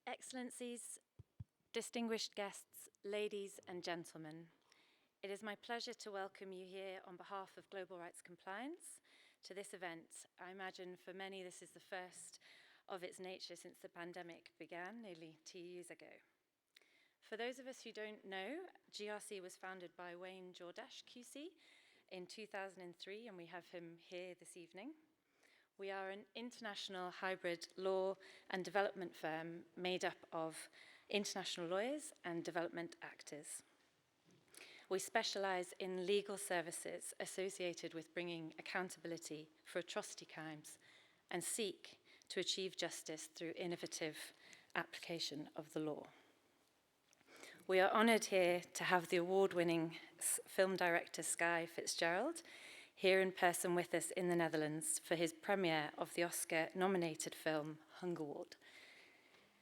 Excellencies, distinguished guests, ladies and gentlemen, it is my pleasure to welcome you here on behalf of Global Rights Compliance to this event. I imagine for many this is the first of its nature since the pandemic began nearly 2 years ago. For those of us who don't know, GRC was founded by Wayne Jordash QC in 2003, and we have him here this evening. We are an international hybrid law and development firm made up of international lawyers and development actors. We specialize in legal services associated with bringing accountability for atrocity crimes and seek to achieve justice through innovative application of the law. We are honored here to have the award-winning film director Skye Fitzgerald here in person with us in the Netherlands for his premiere of the Oscar-nominated film Hungerward.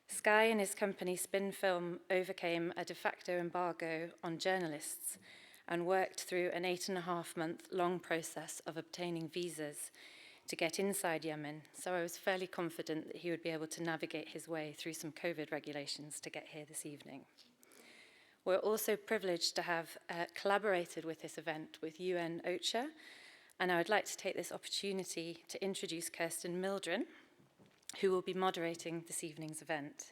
Skye and his company Spin Film overcame a de facto embargo on journalists and worked through an 8.5-month-long process of obtaining visas to get inside Yemen, so I was fairly confident that he would be able to navigate his way through some COVID regulations to get here this evening. We're also privileged to have collaborated with this event with UN OCHA, and I would like to take this opportunity to introduce Kirsten Mildren, who will be moderating this evening's event.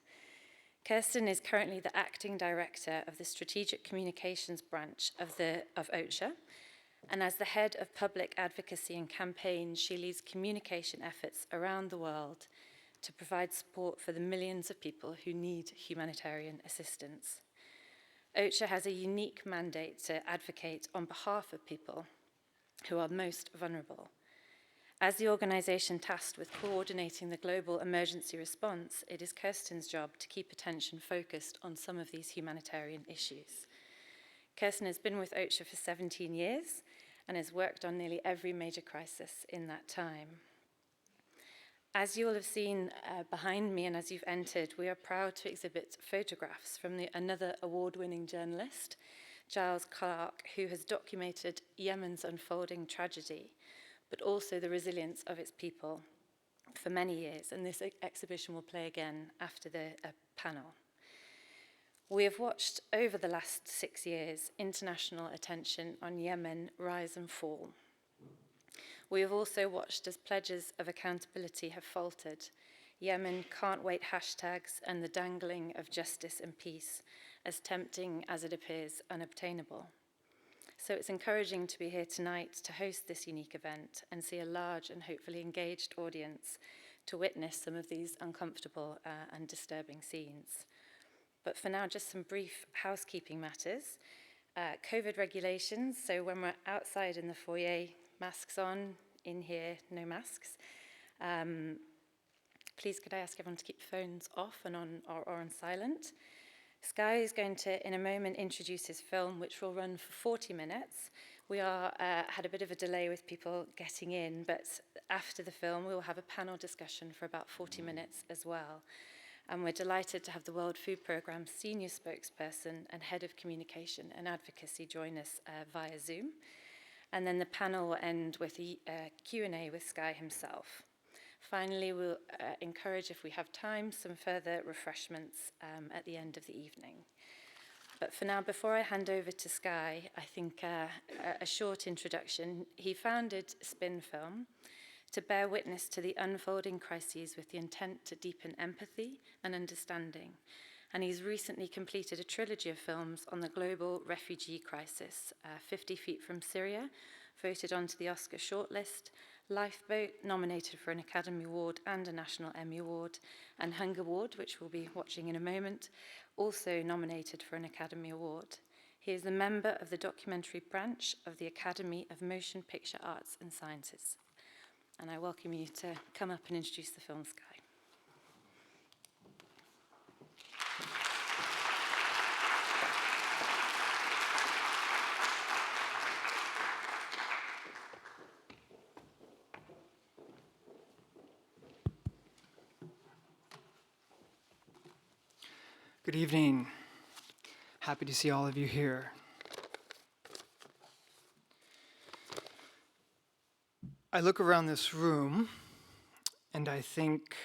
Kirsten is currently the acting director of the Strategic Communications branch of OCHA, and as the head of public advocacy and campaigns, she leads communication efforts around the world to provide support for the millions of people who need humanitarian assistance. OCHA has a unique mandate to advocate on behalf of people who are most vulnerable. As the organisation tasked with coordinating the global emergency response, it is Kirsten's job to keep attention focused on some of these humanitarian issues. Kirsten has been with OCHA for 17 years and has worked on nearly every major crisis in that time. As you will have seen behind me and as you've entered, we are proud to exhibit photographs from another award-winning journalist, Giles Clark, who has documented Yemen's unfolding tragedy, but also the resilience of its people for many years, and this exhibition will play again after the panel. We have watched over the last 6 years international attention on Yemen rise and fall. We have also watched as pledges of accountability have faltered. Yemen can't wait hashtags and the dangling of justice and peace, as tempting as it appears unobtainable. So it's encouraging to be here tonight to host this unique event and see a large and hopefully engaged audience to witness some of these uncomfortable and disturbing scenes. But for now, just some brief housekeeping matters. COVID regulations, so when we're outside in the foyer, masks on, in here, no masks. Please could I ask everyone to keep phones off and on or on silent. Skye is going to, in a moment, introduce his film, which will run for 40 minutes. We had a bit of a delay with people getting in, but after the film, we will have a panel discussion for about 40 minutes as well. And we're delighted to have the World Food Programme's senior spokesperson and head of communication and advocacy join us via Zoom. And then the panel will end with a Q&A with Skye himself. Finally, we'll encourage, if we have time, some further refreshments at the end of the evening. But for now, before I hand over to Skye, I think a short introduction. He founded Spin Film to bear witness to the unfolding crises with the intent to deepen empathy and understanding. And he's recently completed a trilogy of films on the global refugee crisis, 50 Feet from Syria, voted onto the Oscar shortlist, Lifeboat, nominated for an Academy Award and a National Emmy Award, and Hungerward, which we'll be watching in a moment, also nominated for an Academy Award. He is a member of the documentary branch of the Academy of Motion Picture Arts and Sciences. And I welcome you to come up and introduce the film, Skye. Good evening. Happy to see all of you here. I look around this room and I think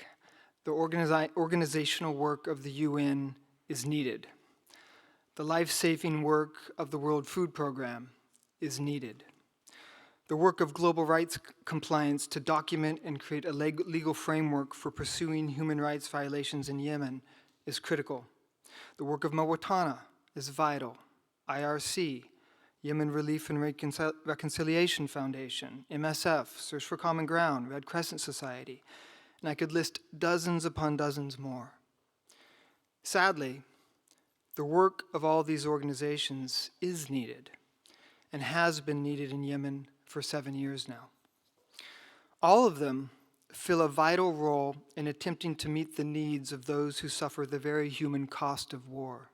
The organizational work of the UN is needed. The life-saving work of the World Food Program is needed. The work of global rights compliance to document and create a legal framework for pursuing human rights violations in Yemen is critical. The work of Mawatana is vital. IRC, Yemen Relief and Reconciliation Foundation, MSF, Search for Common Ground, Red Crescent Society, and I could list dozens upon dozens more. Sadly, the work of all these organizations is needed and has been needed in Yemen for 7 years now. All of them fill a vital role in attempting to meet the needs of those who suffer the very human cost of war.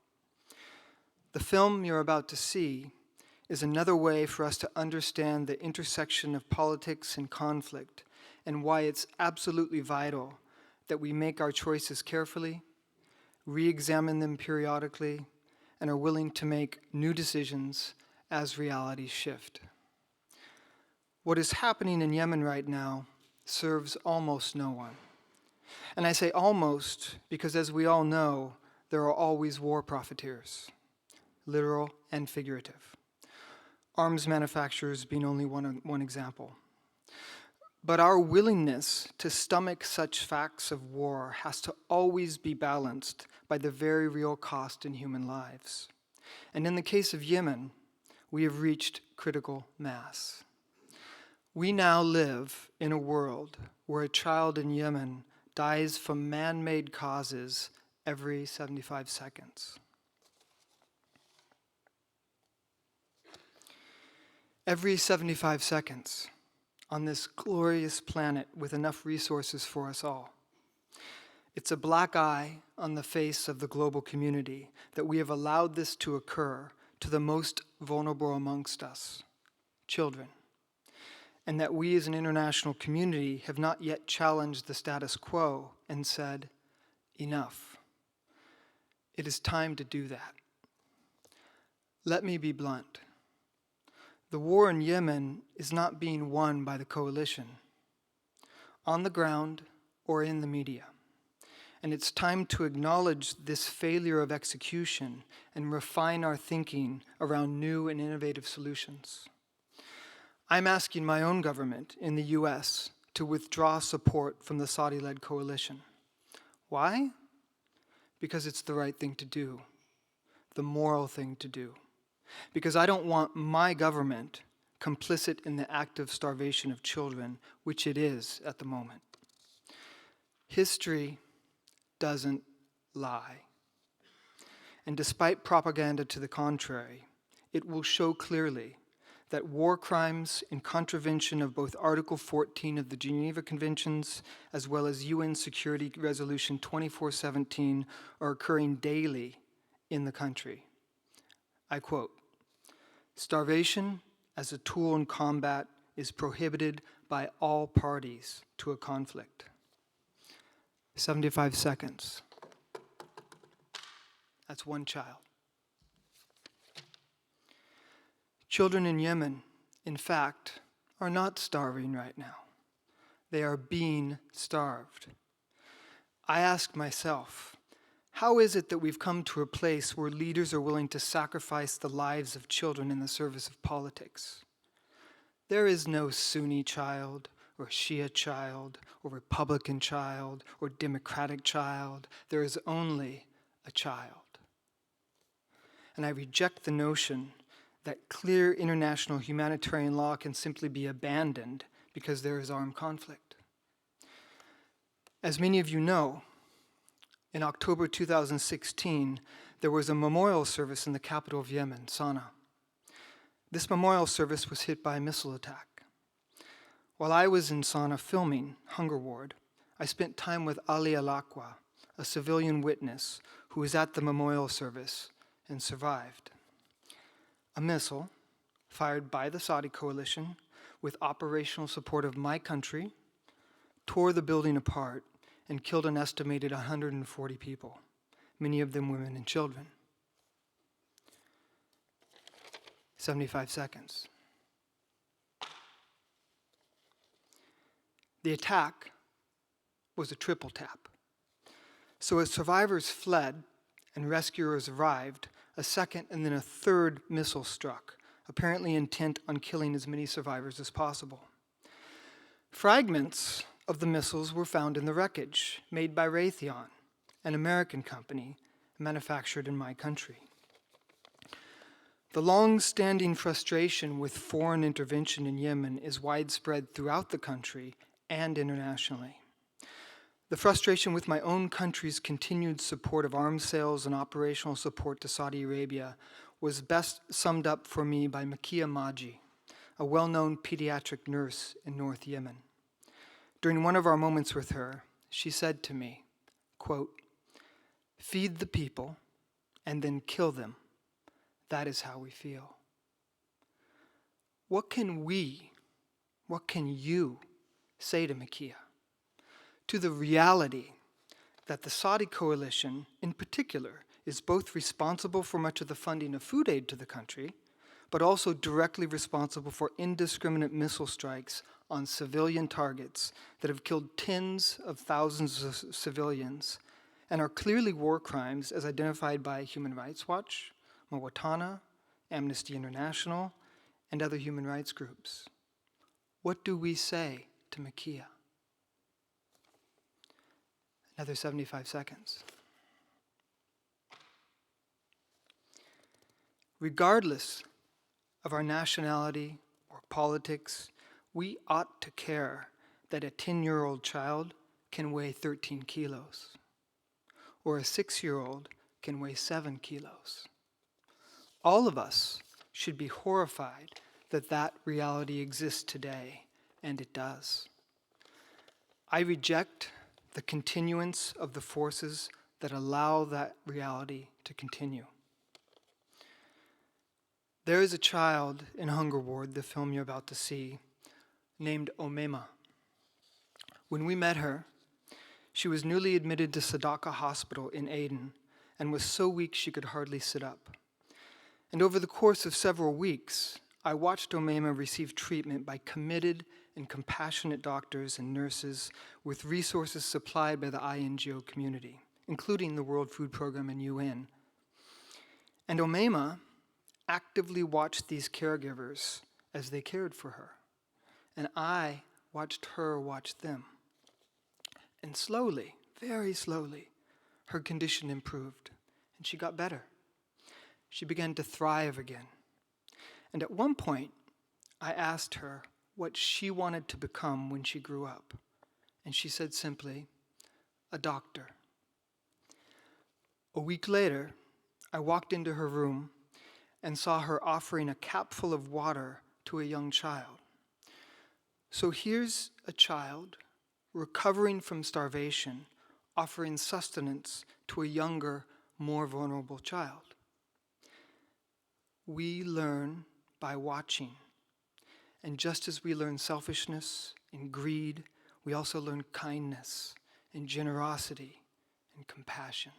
The film you're about to see is another way for us to understand the intersection of politics and conflict and why it's absolutely vital that we make our choices carefully, re-examine them periodically, and are willing to make new decisions as realities shift. What is happening in Yemen right now serves almost no one. And I say almost because, as we all know, there are always war profiteers, literal and figurative. Arms manufacturers being only one example. But our willingness to stomach such facts of war has to always be balanced by the very real cost in human lives. And in the case of Yemen, we have reached critical mass. We now live in a world where a child in Yemen dies from man-made causes every 75 seconds. Every 75 seconds on this glorious planet with enough resources for us all. It's a black eye on the face of the global community that we have allowed this to occur to the most vulnerable amongst us, children, and that we as an international community have not yet challenged the status quo and said, enough. It is time to do that. Let me be blunt. The war in Yemen is not being won by the coalition, on the ground or in the media. And it's time to acknowledge this failure of execution and refine our thinking around new and innovative solutions. I'm asking my own government in the US to withdraw support from the Saudi-led coalition. Why? Because it's the right thing to do, the moral thing to do. Because I don't want my government complicit in the active starvation of children, which it is at the moment. History doesn't lie. And despite propaganda to the contrary, it will show clearly that war crimes in contravention of both Article 14 of the Geneva Conventions as well as UN Security Resolution 2417 are occurring daily in the country. I quote, "Starvation as a tool in combat is prohibited by all parties to a conflict." 75 seconds. That's one child. Children in Yemen, in fact, are not starving right now. They are being starved. I ask myself, how is it that we've come to a place where leaders are willing to sacrifice the lives of children in the service of politics? There is no Sunni child, or Shia child, or Republican child, or Democratic child. There is only a child. And I reject the notion that clear international humanitarian law can simply be abandoned because there is armed conflict. As many of you know, in October 2016, there was a memorial service in the capital of Yemen, Sana'a. This memorial service was hit by a missile attack. While I was in Sana'a filming Hunger Ward, I spent time with Ali Al-Aqwa, a civilian witness who was at the memorial service and survived. A missile fired by the Saudi coalition with operational support of my country tore the building apart and killed an estimated 140 people, many of them women and children. 75 seconds. The attack was a triple tap. So as survivors fled and rescuers arrived, a second and then a third missile struck, apparently intent on killing as many survivors as possible. Fragments of the missiles were found in the wreckage, made by Raytheon, an American company manufactured in my country. The long-standing frustration with foreign intervention in Yemen is widespread throughout the country and internationally. The frustration with my own country's continued support of arms sales and operational support to Saudi Arabia was best summed up for me by Makia Maji, a well-known pediatric nurse in North Yemen. During one of our moments with her, she said to me, quote, "Feed the people and then kill them. That is how we feel." What can you say to Makia? To the reality that the Saudi coalition, in particular, is both responsible for much of the funding of food aid to the country, but also directly responsible for indiscriminate missile strikes on civilian targets that have killed tens of thousands of civilians and are clearly war crimes as identified by Human Rights Watch, Mawatana, Amnesty International, and other human rights groups. What do we say to Makia? Another 75 seconds. Regardless of our nationality or politics, we ought to care that a 10-year-old child can weigh 13 kilos, or a 6-year-old can weigh 7 kilos. All of us should be horrified that that reality exists today, and it does. I reject the continuance of the forces that allow that reality to continue. There is a child in Hunger Ward, the film you're about to see, named Omema. When we met her, she was newly admitted to Sadaka Hospital in Aden and was so weak she could hardly sit up. And over the course of several weeks, I watched Omema receive treatment by committed and compassionate doctors and nurses with resources supplied by the INGO community, including the World Food Program and UN. And Omema actively watched these caregivers as they cared for her, and I watched her watch them. And slowly, very slowly, her condition improved, and she got better. She began to thrive again. And at one point, I asked her what she wanted to become when she grew up. And she said simply, "A doctor." A week later, I walked into her room and saw her offering a capful of water to a young child. So here's a child recovering from starvation, offering sustenance to a younger, more vulnerable child. We learn by watching. And just as we learn selfishness and greed, we also learn kindness and generosity and compassion.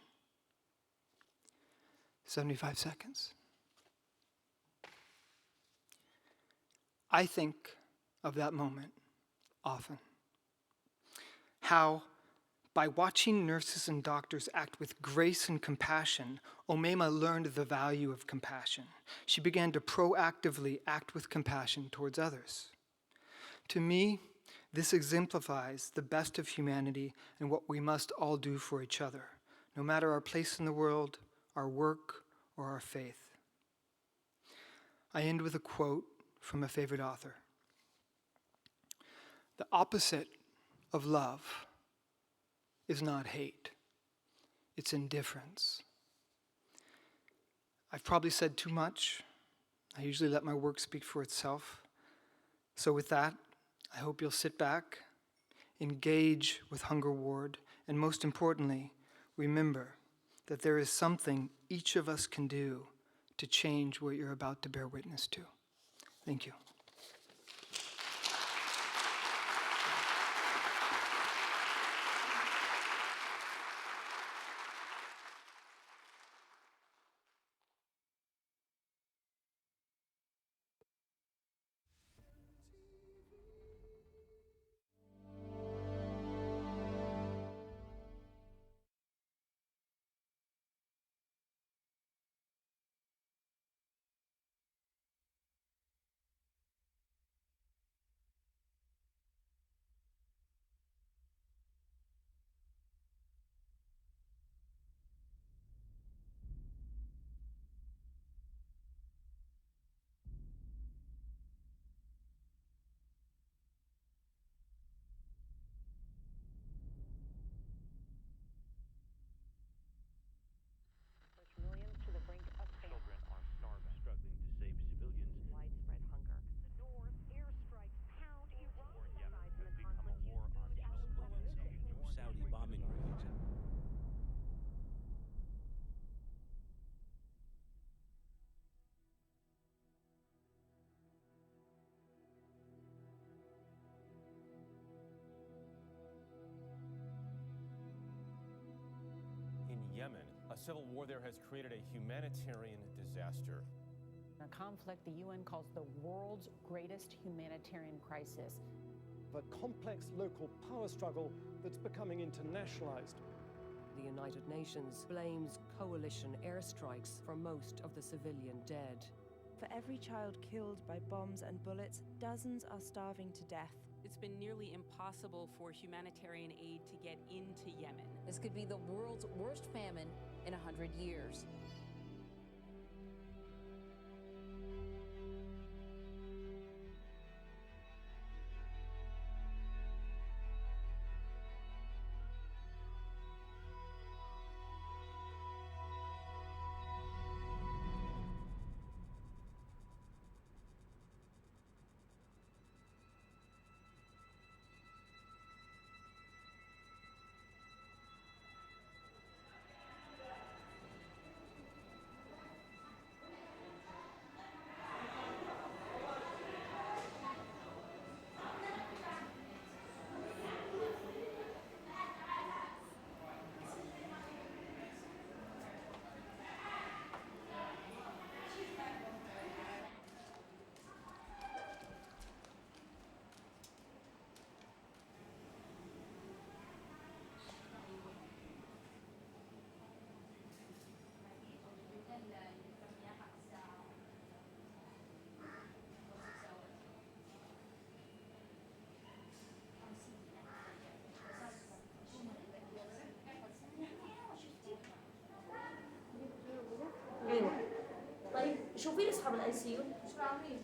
75 seconds. I think of that moment often. How, by watching nurses and doctors act with grace and compassion, Omema learned the value of compassion. She began to proactively act with compassion towards others. To me, this exemplifies the best of humanity and what we must all do for each other, no matter our place in the world, our work, or our faith. I end with a quote from a favorite author. "The opposite of love is not hate, it's indifference." I've probably said too much. I usually let my work speak for itself. So with that, I hope you'll sit back, engage with Hunger Ward, and most importantly, remember that there is something each of us can do to change what you're about to bear witness to. Thank you. civil war there has created a humanitarian disaster. A conflict the UN calls the world's greatest humanitarian crisis. The complex local power struggle that's becoming internationalized. The United Nations blames coalition airstrikes for most of the civilian dead. For every child killed by bombs and bullets, dozens are starving to death. It's been nearly impossible for humanitarian aid to get into Yemen. This could be the world's worst famine in 100 years. ايوه طيب شوفي لي اصحاب الاي سي يو شو عاملين؟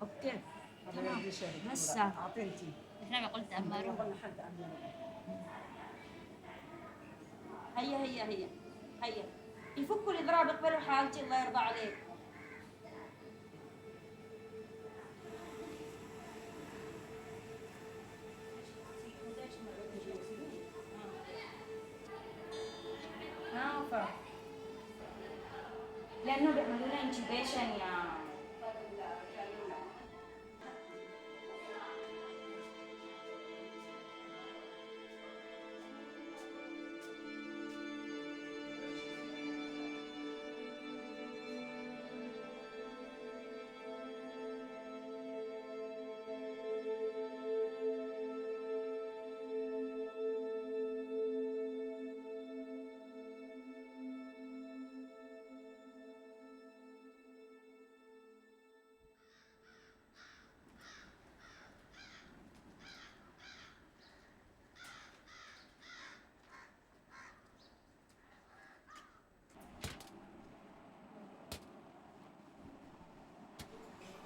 اوكي هسه احنا قلت امر هيا يفكوا الاضراب يقبلوا حالتي الله يرضى عليك. لأنه بيعملوا لنا انتبيشن يا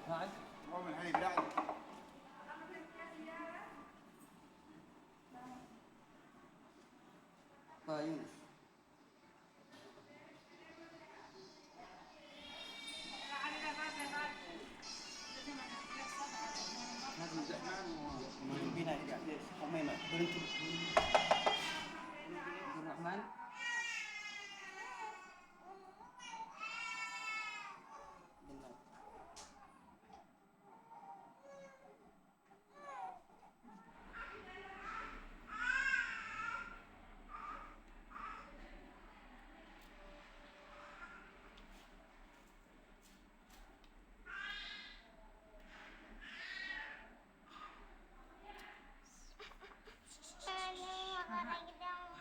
بعد من هاي بعد طيب لازم زحمان ومجنبين هاي قاعد ليش هم ما يقدرون الرحمن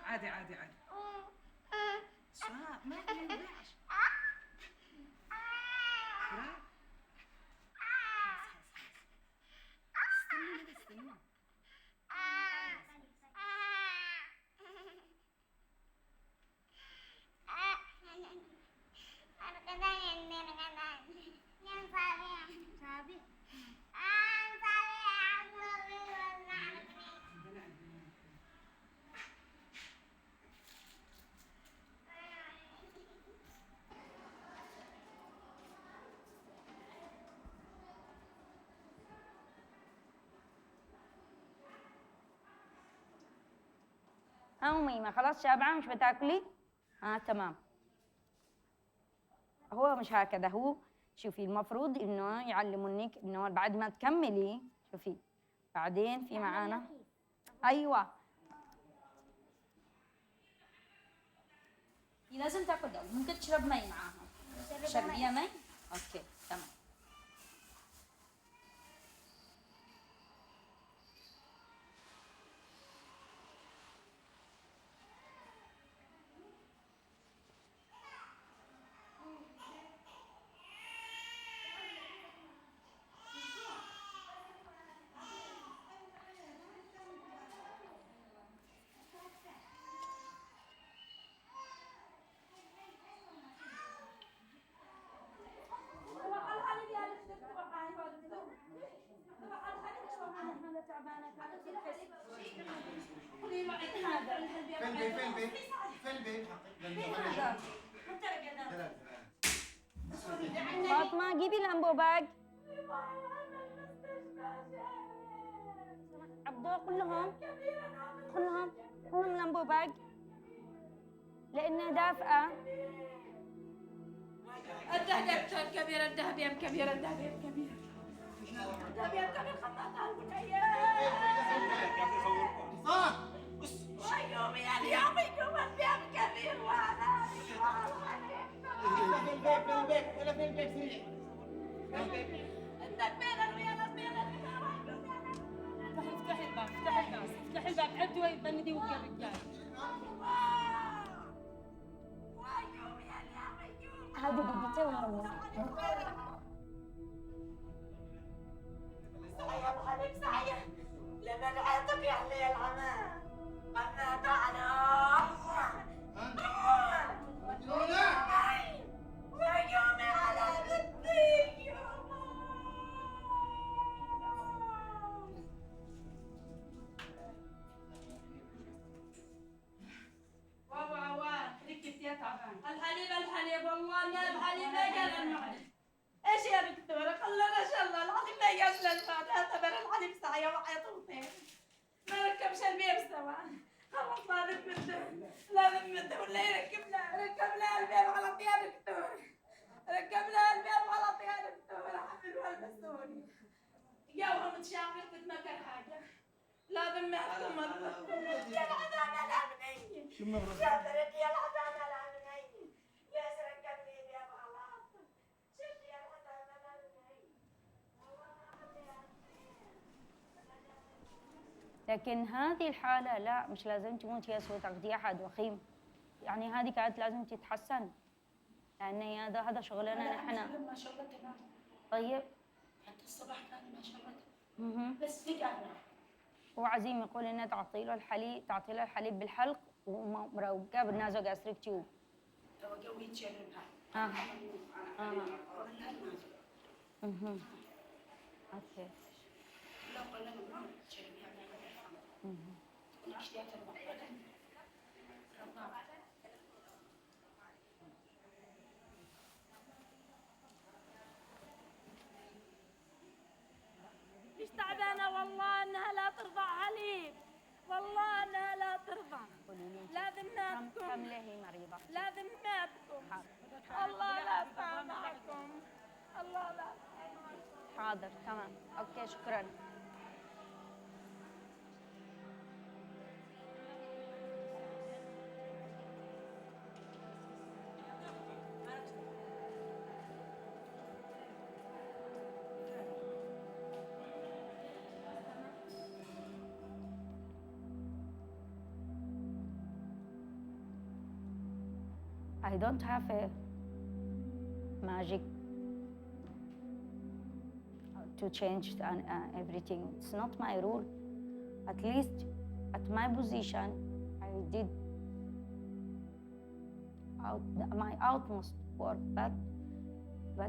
عادي اسمع ما ينفعش استنى أمي ما خلاص شابعة مش بتاكلي؟ تمام. هو مش هكذا، هو شوفي المفروض إنه يعلمونك إنه بعد ما تكملي شوفي بعدين في معانا ايوه لازم تاكل دواء ممكن تشرب مي معاها شربيها مي اوكي تمام فاطمة جيبي الأنبو باج عبدو كلهم الأنبو باج لأنها دافئة الذهب يا كبير الذهب يا كبير الذهب يا كبير الذهب يا كبير خمات على البنية ويوم يا اليوم يوم البيت كبير وأنا في البيت سريع الدبير المياه افتحي الباب افتحي الباب عبدوا يبندي ويا الرجال هذه دقيقتين ونروح يا ابو حبيب سعيد لمن عاتق يا الليل عمان قد تعالى ويومي على بدي الحليب والله ان الحليب ما قال المعدن ايش يا دكتوره خلنا ان شاء الله الحليب ما قال المعدن اعتبر الحليب سعيه وحيطوفين ما ركبش البيب سوا خلص لازم مده ولا يركب لها البيب غلط يا دكتور ركب لها البيب غلط يا دكتور حمل والبسوني جوها متشاقر تتمكن حاجه لازم ما تمر يا العدامه الامنيه يا بنت يا العدامه الامنيه يا سرقت لي البيب غلط شفت يا العدامه الامنيه لكن هذه الحالة لا مش لازم تموت يسوى تغذية أحد وخيم يعني هذه كانت لازم تتحسن لأن هذا شغلنا نحن ما شغلتنا طيب حتى الصباح كان ما شغلتنا بس فجأة هو عزيم يقول إنه تعطي له الحليب بالحلق ومروقة بالنازو جاستريك تيوب تو قوي تجربها اوكي لو قلنا ما تجربها اشتيت المقبلة مش تعبانة والله انها لا ترضع حليب والله انها لا ترضع لازم ناتكم كم هي مريضة لازم ناتكم الله لا سامحكم الله لا حاضر تمام اوكي شكرا I don't have a magic to change everything. It's not my rule. At least at my position, I did my utmost work, but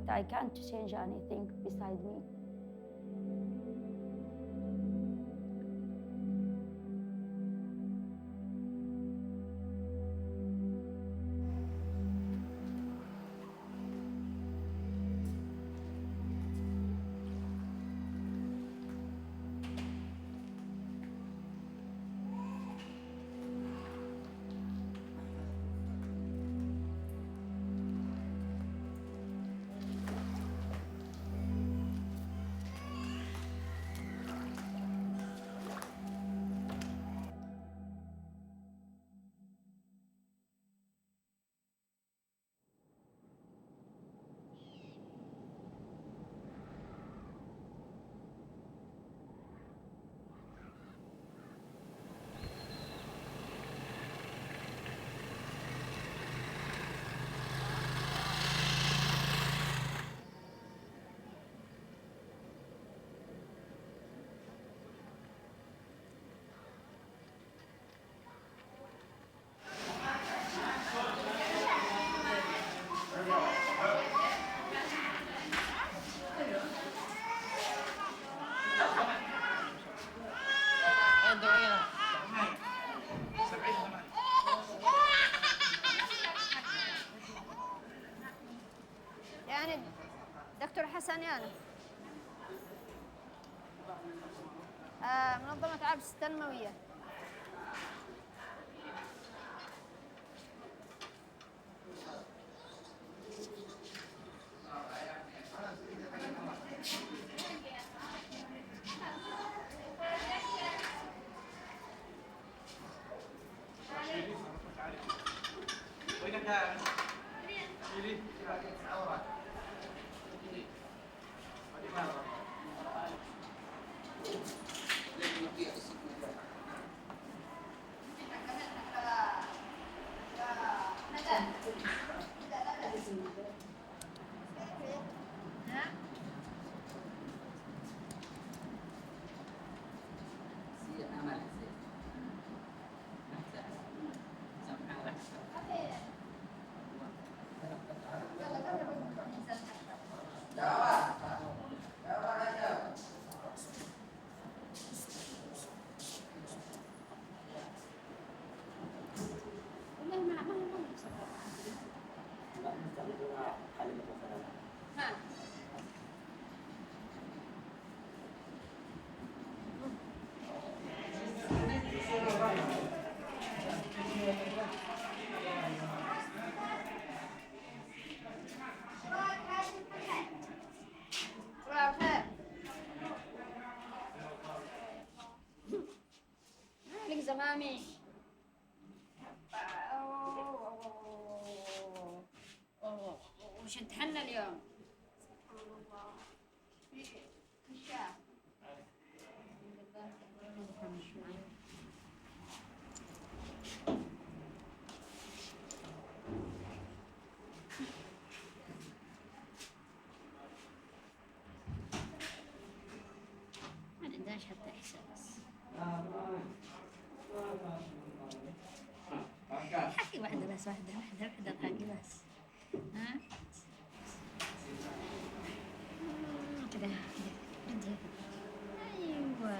I can't change anything beside me. يعني دكتور حسن يانا منظمة عبس التنموية. مالك زمامي؟ وش امتحنا اليوم؟ ما عندناش حتى إحساس. حكي واحدة بس، واحدة الحكي بس. ها؟ كده كده. أيوة.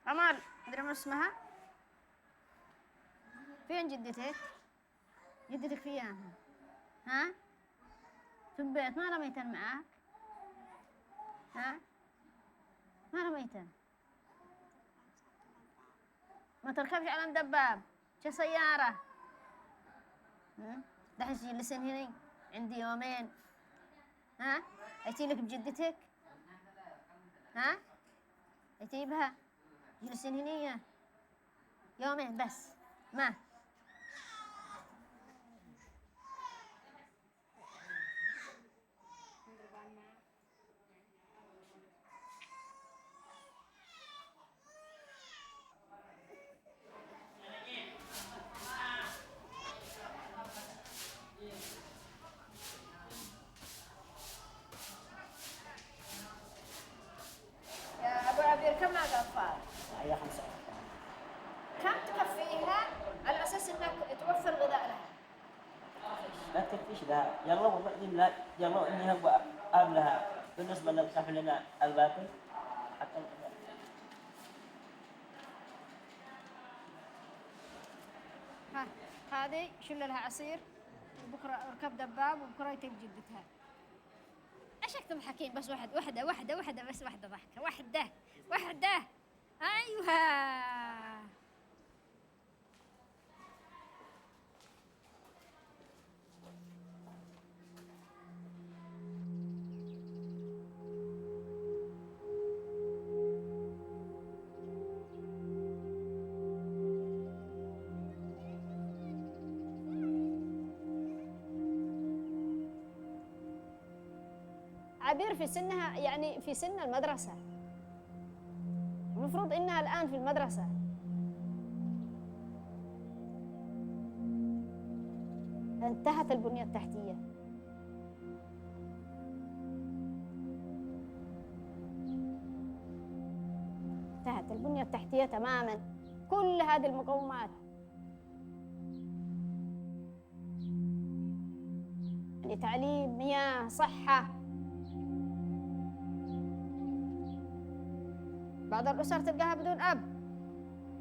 أمال مدري ما اسمها. فين جدتك؟ جدتك فيها؟ ها؟ في البيت ما رميتن معاك؟ ها؟ ما رميتن؟ ما تركبش على مدباب شو سيارة؟ دحين تجلسين هني عندي يومين. ها؟ أتيلك بجدتك؟ ها؟ أتيبها جلسين هني يومين بس ما يا أبو عبير كم معك أطفال؟ هي 5. كم تكفيها على أساس إنك توفر غذاء لها؟ لا تكفيش لها، يلا وبعدين لا يلا إني هو قبلها بالنسبة للكف لنا الباقي حتى ها هذه شل لها عصير وبكرة اركب دباب وبكرة يتم جدتها. ايش تضحكين بس واحدة بس واحدة ضحكة واحدة أيوة. عبير في سنها يعني في سن المدرسة، المفروض إنها الآن في المدرسة. انتهت البنية التحتية. انتهت البنية التحتية تماماً. كل هذه المقومات يعني تعليم، مياه، صحة. بعض الأسر تلقاها بدون أب،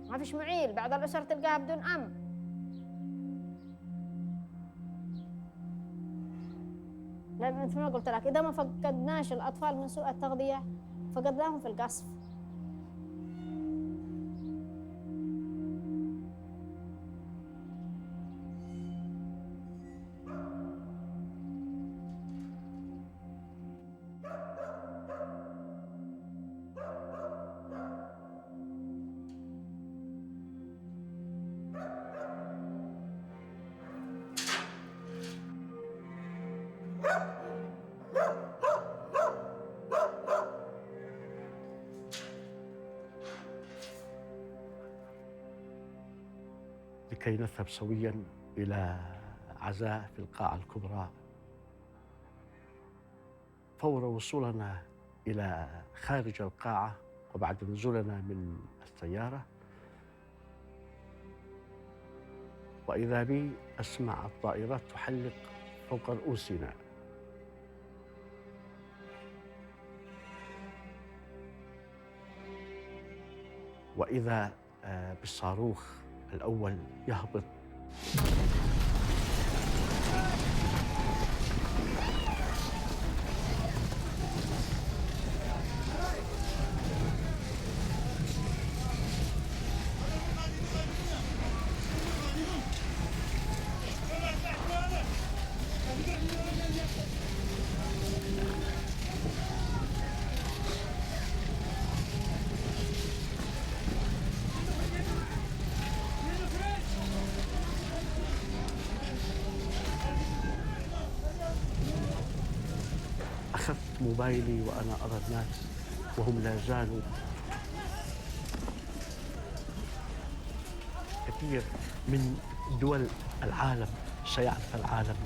ما فيش معيل. بعض الأسر تلقاها بدون أم. لأن مثل ما قلت لك، إذا ما فقدناش الأطفال من سوء التغذية فقدناهم في القصف. لكي نذهب سوياً إلى عزاء في القاعة الكبرى. فور وصولنا إلى خارج القاعة وبعد نزولنا من السيارة، وإذا بي أسمع الطائرات تحلق فوق رؤوسنا. وإذا بالصاروخ الأول يهبط. أخذت موبايلي وأنا أرى الناس وهم لا زالوا كثير من دول العالم. سيعرف العالم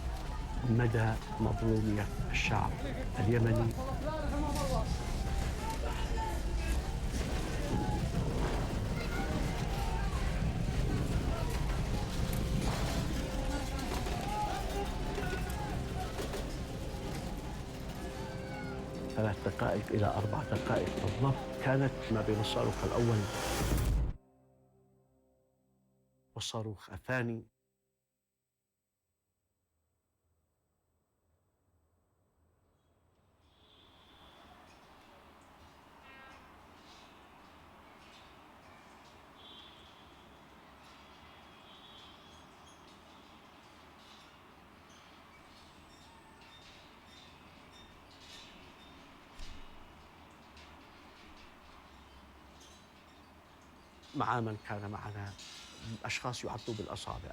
مدى مظلومية الشعب اليمني. ثلاث دقائق إلى 4 دقائق بالضبط كانت ما بين الصاروخ الأول والصاروخ الثاني. مع من كان معنا أشخاص يعدوا بالأصابع.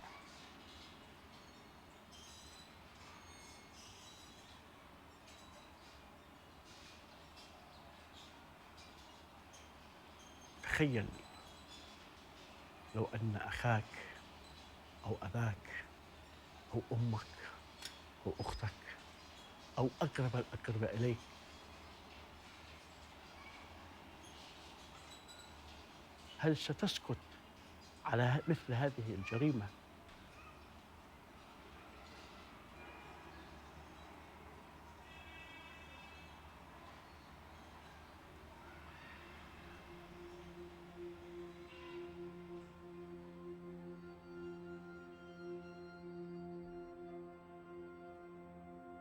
تخيل لو أن أخاك أو أباك أو أمك أو أختك أو أقرب الأقرباء إليك هل ستسكت على مثل هذه الجريمة؟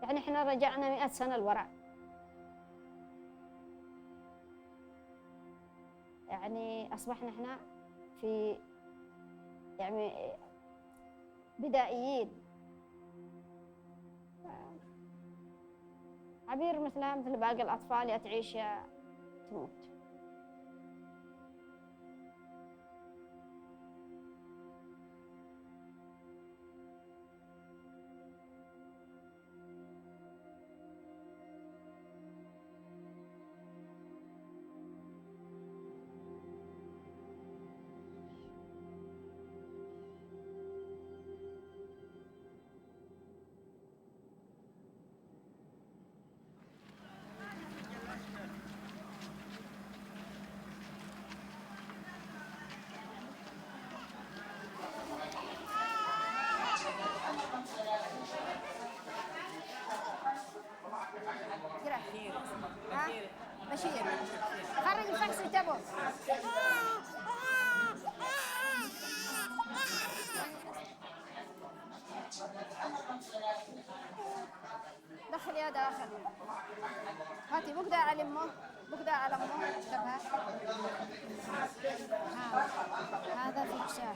يعني احنا رجعنا 100 سنة لوراء. يعني أصبحنا احنا في يعني بدائيين. عبير مثلها مثل باقي الأطفال، يا تعيش يا تموت. داخل. هاتي بقدر على امه، بقدر على امه اكتبها. هذا في مساح.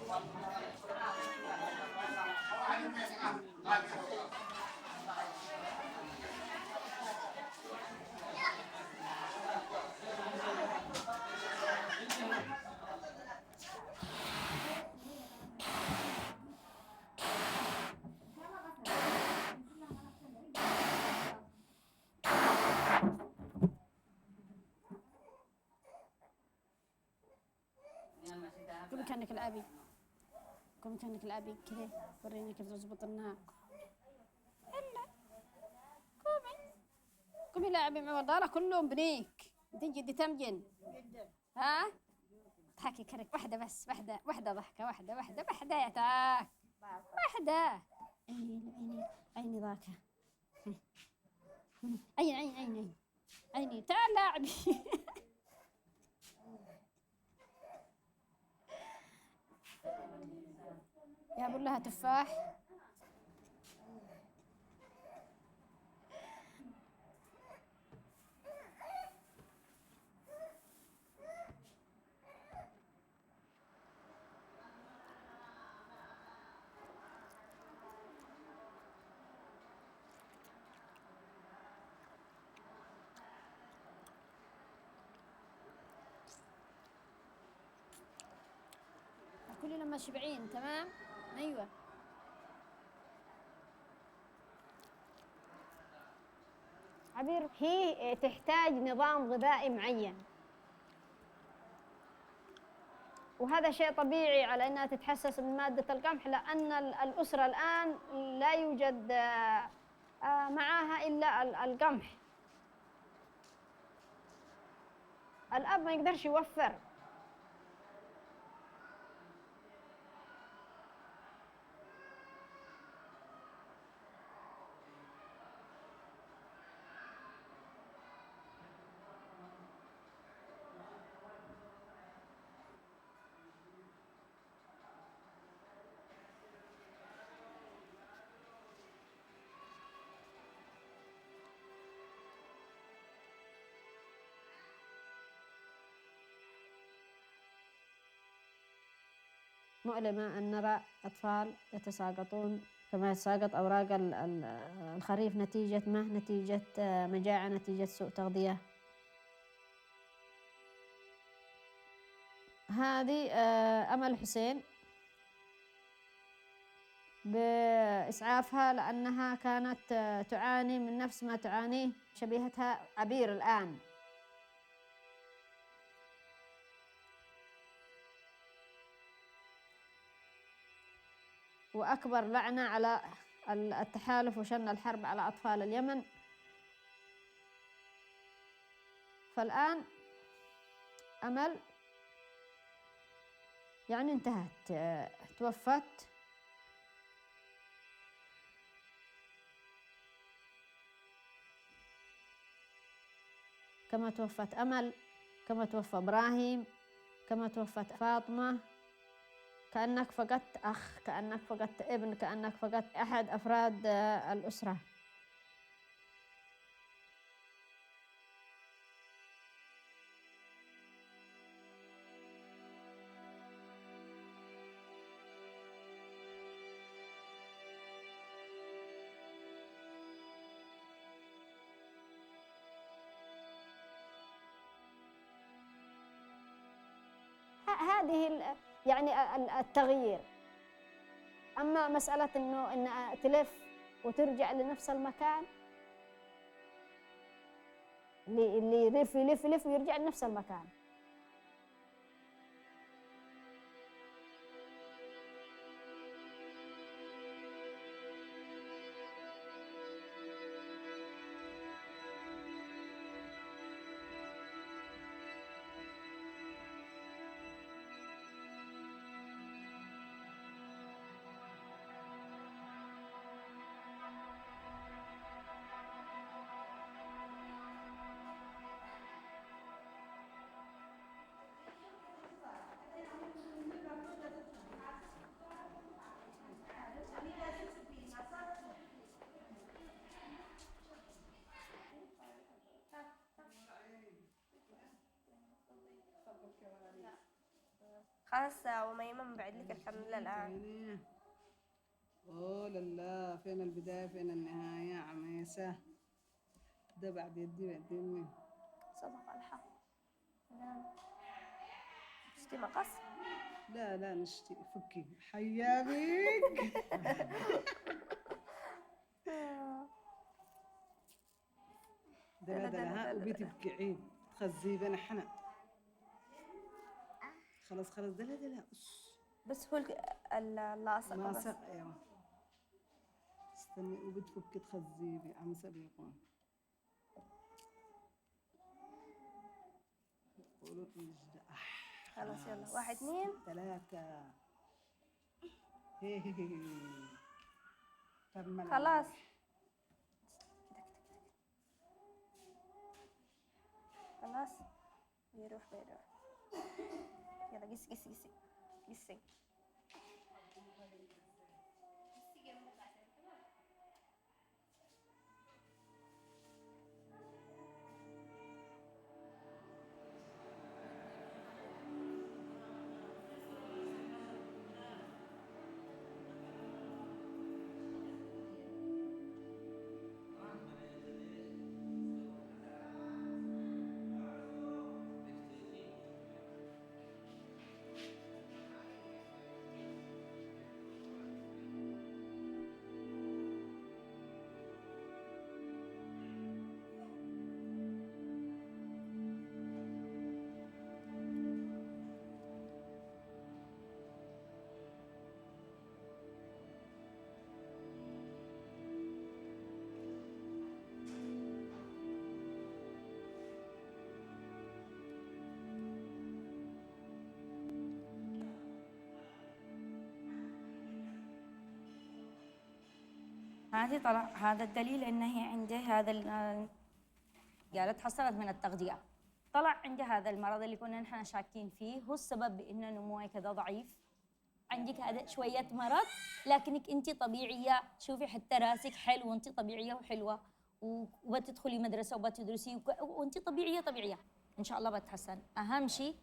قومي كأنك الأبي، قومي كأنك الأبي كذا، وريني كيف تزبط النار. إلا قومي، قومي لاعبي مع ودارة كلهم بنيك، انتي جدي تمجن. ها؟ اضحكي كرك واحدة بس، واحدة ضحكة، واحدة يا تاك، واحدة. عيني ذاك. عيني تعال لاعبي. جابوا لها تفاح. كلي لما شبعين. تمام. ايوه. عبير، هي تحتاج نظام غذائي معين، وهذا شيء طبيعي على انها تتحسس من مادة القمح، لان الاسرة الان لا يوجد معاها الا القمح. الاب ما يقدرش يوفر. مؤلمة أن نرى أطفال يتساقطون كما يتساقط أوراق الخريف نتيجة نتيجة مجاعة، نتيجة سوء تغذية. هذه أمل حسين بإسعافها لأنها كانت تعاني من نفس ما تعانيه شبيهتها عبير الآن. وأكبر لعنة على التحالف وشن الحرب على أطفال اليمن. فالآن أمل يعني انتهت، توفت. كما توفت أمل، كما توفى إبراهيم، كما توفت فاطمة. كأنك فقدت أخ، كأنك فقدت ابن، كأنك فقدت أحد أفراد الأسرة. هذه يعني التغيير. أما مسألة إن تلف وترجع لنفس المكان، اللي يلف يلف يلف ويرجع لنفس المكان. خاصة وميمن بعد لك الكمل الآن. أوه لا فين البداية فين النهاية عميسة ده بعد يدي بعدين صدق الحق. تشتي مقص؟ لا نشتي فكي حيابيك لا وبيتي بكعيد تخزي انا حنا خلاص لا بس هو اللاصق بس ايوه استني وبتفك تخزي بي عم سبيقون قولوا خلاص يلا 1 2 3 خلاص خلاص بيروح يلا قسي هذه طلع هذا الدليل ان هي عنده هذا قالت حصلت من التغذية طلع عنده هذا المرض اللي كنا نحن شاكين فيه هو السبب بان نموه كذا ضعيف عندك هذا شوية مرض لكنك انت طبيعية شوفي حتى راسك حلو وانت طبيعية وحلوة وبتدخلي مدرسة وبتدرسي وانت طبيعية ان شاء الله بتحسن اهم شيء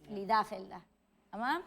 اللي داخل ده تمام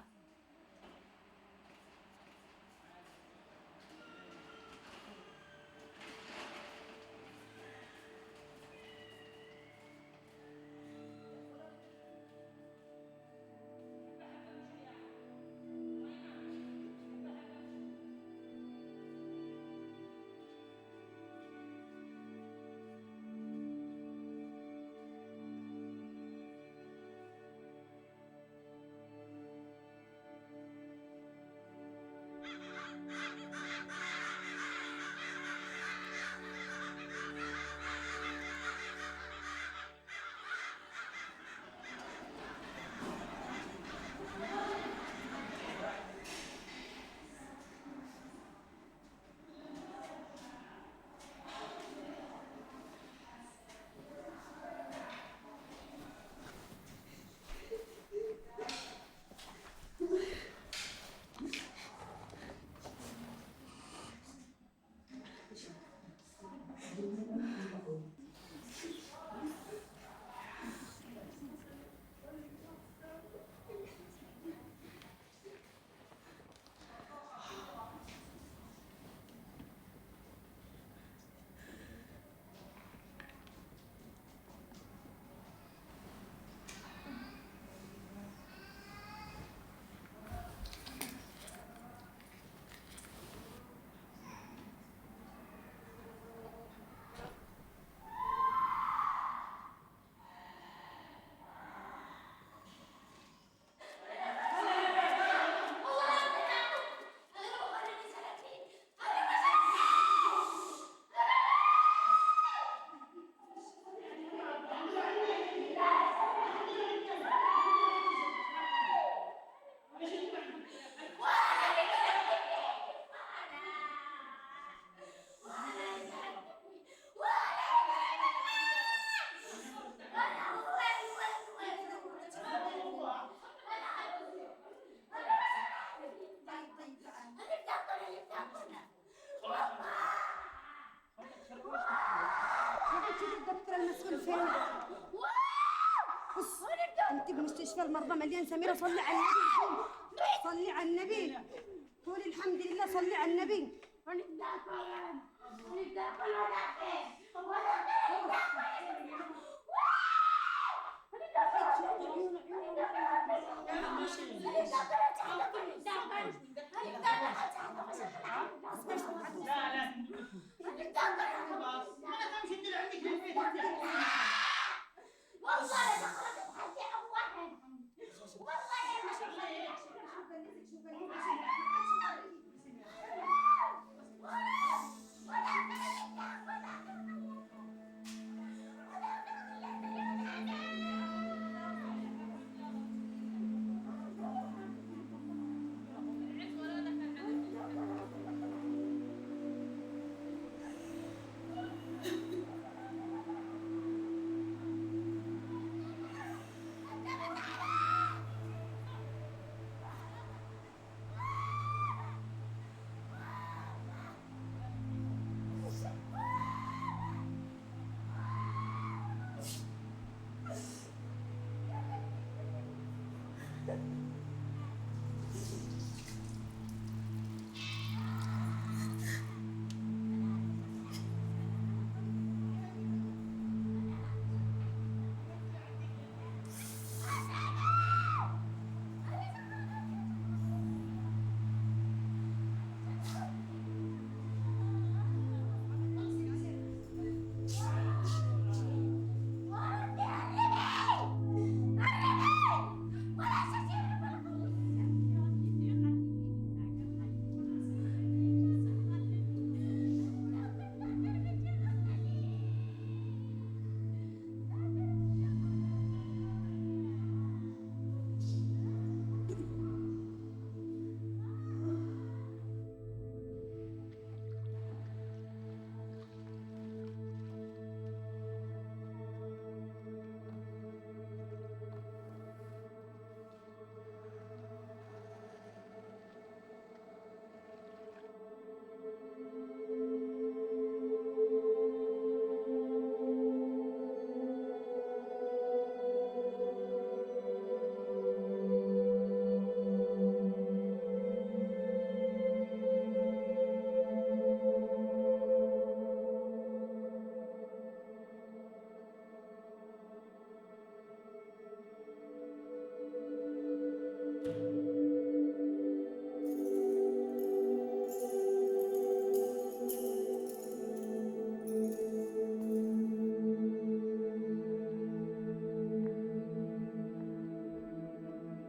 مستشفى المرضى مليان. سميرة صلي على النبي، صلي على النبي، قولي الحمد لله، صلي على النبي.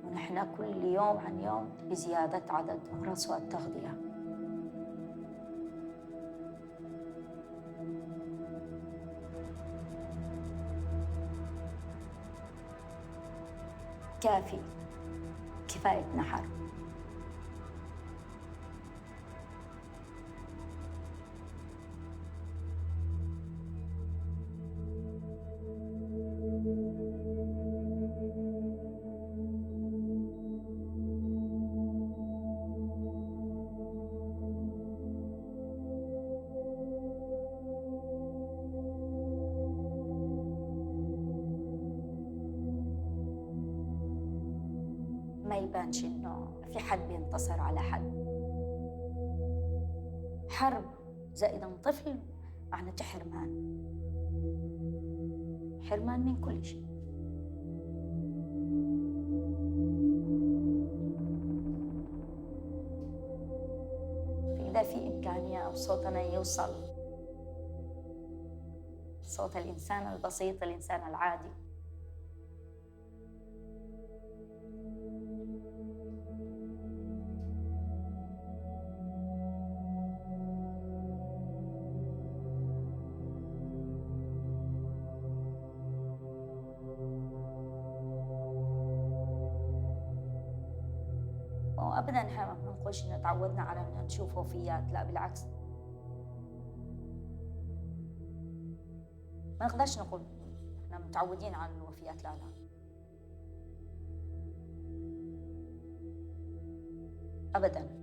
ونحن كل يوم عن يوم بزيادة عدد رصوى التغذية. كافي، كفاية نحر. ما يبانش إنه في حد بينتصر على حد. حرب زائدا طفل معناته حرمان، حرمان من كل شيء. إذا في إمكانية أو صوتنا يوصل، صوت الإنسان البسيط، الإنسان العادي، وأبداً إحنا ما بنقولش إنه تعودنا على إنه نشوف وفيات، لا بالعكس. ما نقدرش نقول إحنا متعودين على الوفيات، لا لا أبداً.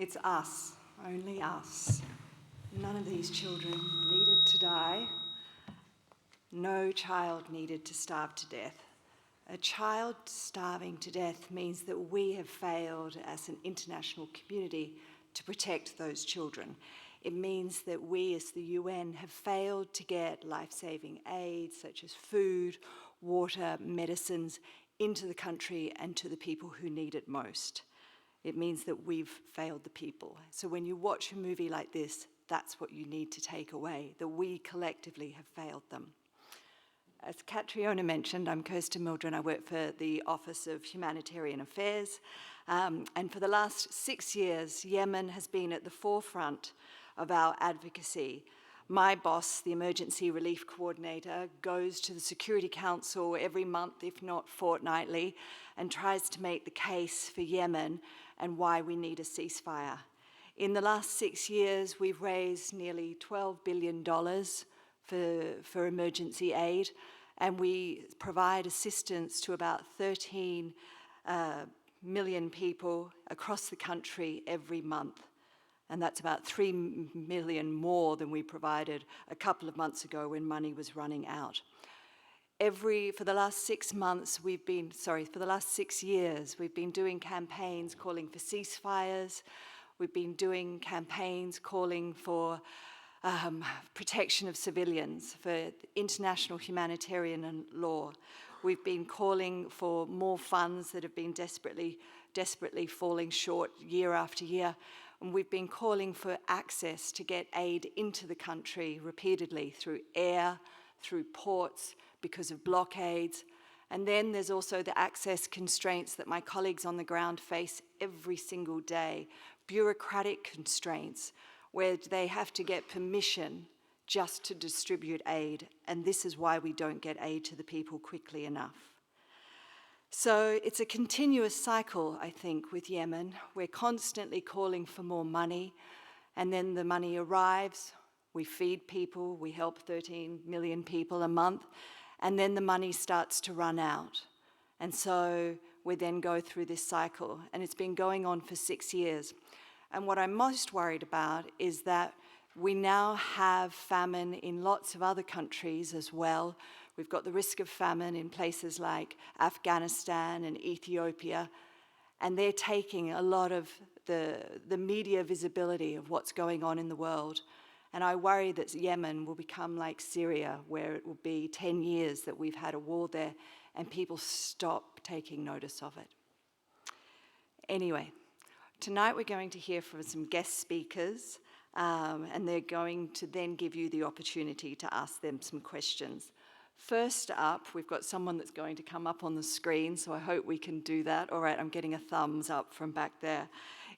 It's us, only us. None of these children needed to die. No child needed to starve to death. A child starving to death means that we have failed as an international community to protect those children. It means that we as the UN have failed to get life-saving aid such as food, water, medicines into the country and to the people who need it most. It means that we've failed the people. So when you watch a movie like this, that's what you need to take away, that we collectively have failed them. As Catriona mentioned, I'm Kirsten Mildren. I work for the Office of Humanitarian Affairs. And for the last 6 years, Yemen has been at the forefront of our advocacy. My boss, the Emergency Relief Coordinator, goes to the Security Council every month, if not fortnightly, and tries to make the case for Yemen and why we need a ceasefire. In the last 6 years, we've raised nearly $12 billion for emergency aid, and we provide assistance to about 13 million people across the country every month. And that's about 3 million more than we provided a couple of months ago when money was running out. For the last 6 years, we've been doing campaigns calling for ceasefires. We've been doing campaigns calling for protection of civilians, for international humanitarian law. We've been calling for more funds that have been desperately falling short year after year. And we've been calling for access to get aid into the country repeatedly through air, through ports, because of blockades. And then there's also the access constraints that my colleagues on the ground face every single day, bureaucratic constraints, where they have to get permission just to distribute aid, and this is why we don't get aid to the people quickly enough. So it's a continuous cycle, I think, with Yemen. We're constantly calling for more money, and then the money arrives, we feed people, we help 13 million people a month, and then the money starts to run out. And so we then go through this cycle, and it's been going on for 6 years. And what I'm most worried about is that we now have famine in lots of other countries as well. We've got the risk of famine in places like Afghanistan and Ethiopia, and they're taking a lot of the media visibility of what's going on in the world. And I worry that Yemen will become like Syria, where it will be 10 years that we've had a war there and people stop taking notice of it. Anyway, tonight we're going to hear from some guest speakers, and they're going to then give you the opportunity to ask them some questions. First up, we've got someone that's going to come up on the screen, so I hope we can do that. All right, I'm getting a thumbs up from back there.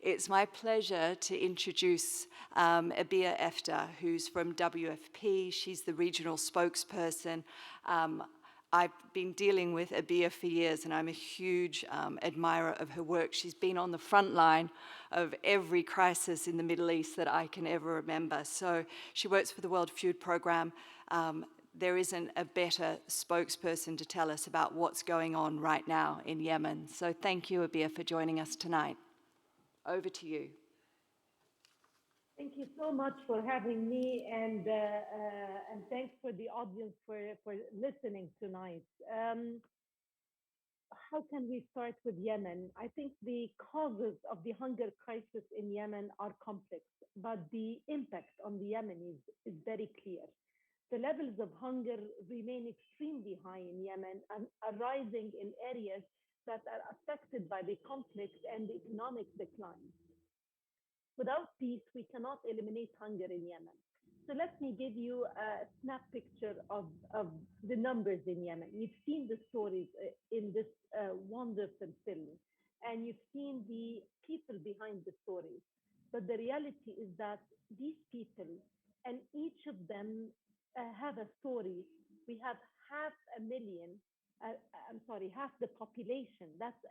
It's my pleasure to introduce Abeer Efta, who's from WFP. She's the regional spokesperson. I've been dealing with Abeer for years, and I'm a huge admirer of her work. She's been on the front line of every crisis in the Middle East that I can ever remember. So she works for the World Food Programme. There isn't a better spokesperson to tell us about what's going on right now in Yemen. So thank you, Abeer, for joining us tonight. Over to you. Thank you so much for having me, and thanks for the audience for listening tonight. How can we start with Yemen? I think the causes of the hunger crisis in Yemen are complex, but the impact on the Yemenis is very clear. The levels of hunger remain extremely high in Yemen and are rising in areas that are affected by the conflict and the economic decline. Without peace, we cannot eliminate hunger in Yemen. So let me give you a snap picture of the numbers in Yemen. You've seen the stories in this wonderful film, and you've seen the people behind the stories. But the reality is that these people, and each of them have a story. We have half the population, that's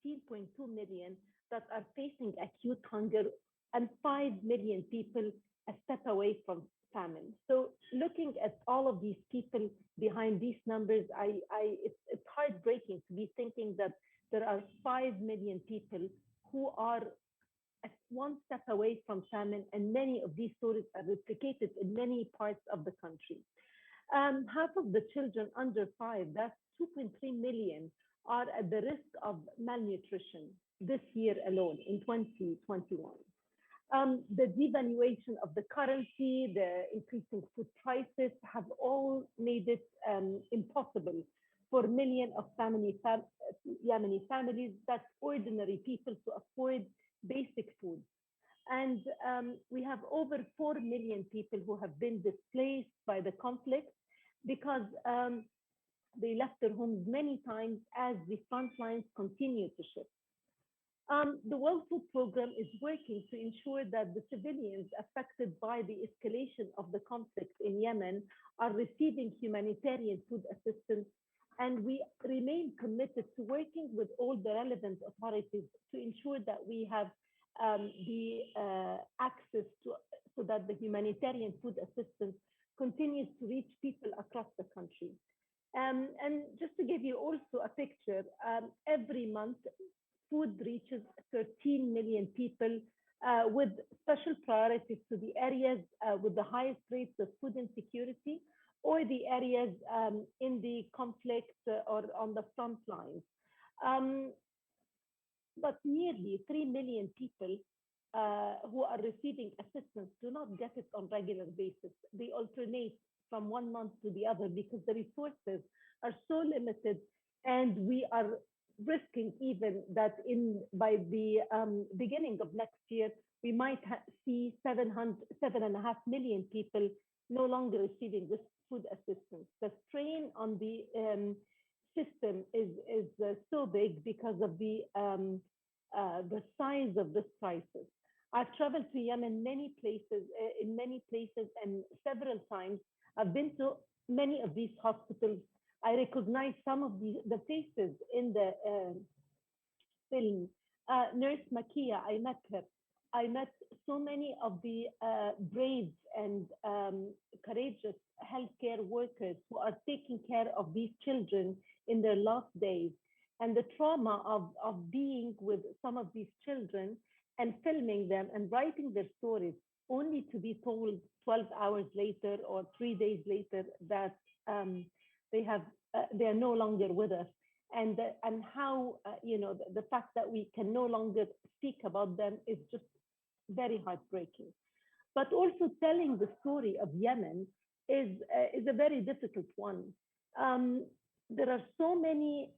16.2 million, that are facing acute hunger, and 5 million people a step away from famine. So looking at all of these people behind these numbers, it's heartbreaking to be thinking that there are 5 million people who are one step away from famine, and many of these stories are replicated in many parts of the country. Half of the children under 5, that's 2.3 million, are at the risk of malnutrition this year alone in 2021. The devaluation of the currency, the increasing food prices have all made it impossible for millions of Yemeni families, that's ordinary people, to afford basic food. And we have over 4 million people who have been displaced by the conflict because they left their homes many times as the front lines continue to shift. The World Food Programme is working to ensure that the civilians affected by the escalation of the conflict in Yemen are receiving humanitarian food assistance, and we remain committed to working with all the relevant authorities to ensure that we have the access to, so that the humanitarian food assistance continues to reach people across the country. And just to give you also a picture, every month food reaches 13 million people with special priorities to the areas with the highest rates of food insecurity or the areas in the conflict or on the front lines. But nearly 3 million people who are receiving assistance do not get it on regular basis. They alternate from one month to the other because the resources are so limited, and we are risking even that by the beginning of next year, we might see 7.5 million people no longer receiving this food assistance. The strain on the system is so big because of the size of this crisis. I've traveled to Yemen in many places, and several times I've been to many of these hospitals. I recognize some of the faces in the film. Nurse Makia, I met her. I met so many of the brave and courageous healthcare workers who are taking care of these children in their last days. And the trauma of being with some of these children and filming them and writing their stories, only to be told 12 hours later or 3 days later that they are no longer with us, and how the fact that we can no longer speak about them is just very heartbreaking. But also telling the story of Yemen is a very difficult one. There are so many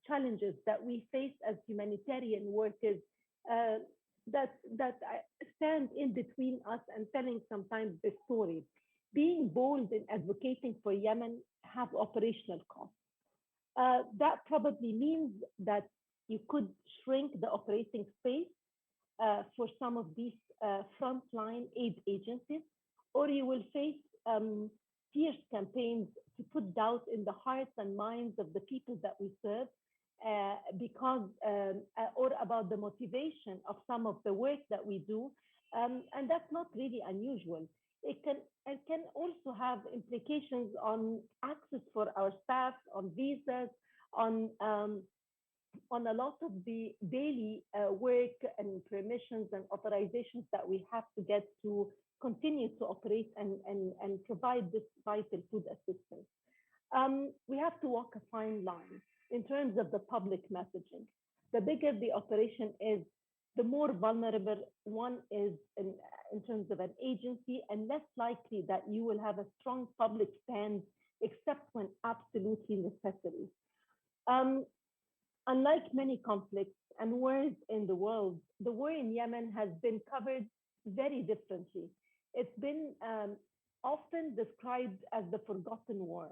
challenges that we face as humanitarian workers that stand in between us and telling sometimes the story. Being bold in advocating for Yemen have operational costs. That probably means that you could shrink the operating space for some of these frontline aid agencies, or you will face fierce campaigns to put doubt in the hearts and minds of the people that we serve, because or about the motivation of some of the work that we do, and that's not really unusual. It can also have implications on access for our staff, on visas, on a lot of the daily work and permissions and authorizations that we have to get to continue to operate and provide this vital food assistance. We have to walk a fine line in terms of the public messaging. The bigger the operation is, the more vulnerable one is in terms of an agency, and less likely that you will have a strong public stand except when absolutely necessary. Unlike many conflicts and wars in the world, the war in Yemen has been covered very differently. It's been often described as the forgotten war.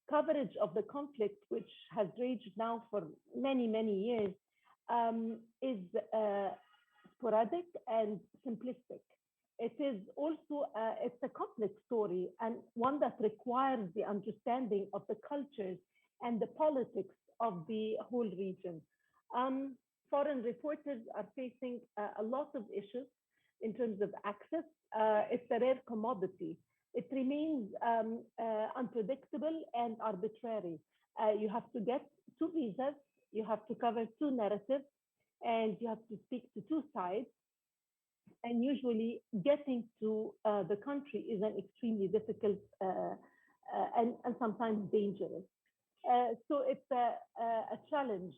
Coverage of the conflict, which has raged now for many, many years, is sporadic and simplistic. It is also it's a complex story, and one that requires the understanding of the cultures and the politics of the whole region. Foreign reporters are facing a lot of issues in terms of access. It's a rare commodity. It remains unpredictable and arbitrary. You have to get 2 visas, you have to cover 2 narratives, and you have to speak to 2 sides. and usually getting to the country is an extremely difficult and sometimes dangerous. So it's a challenge.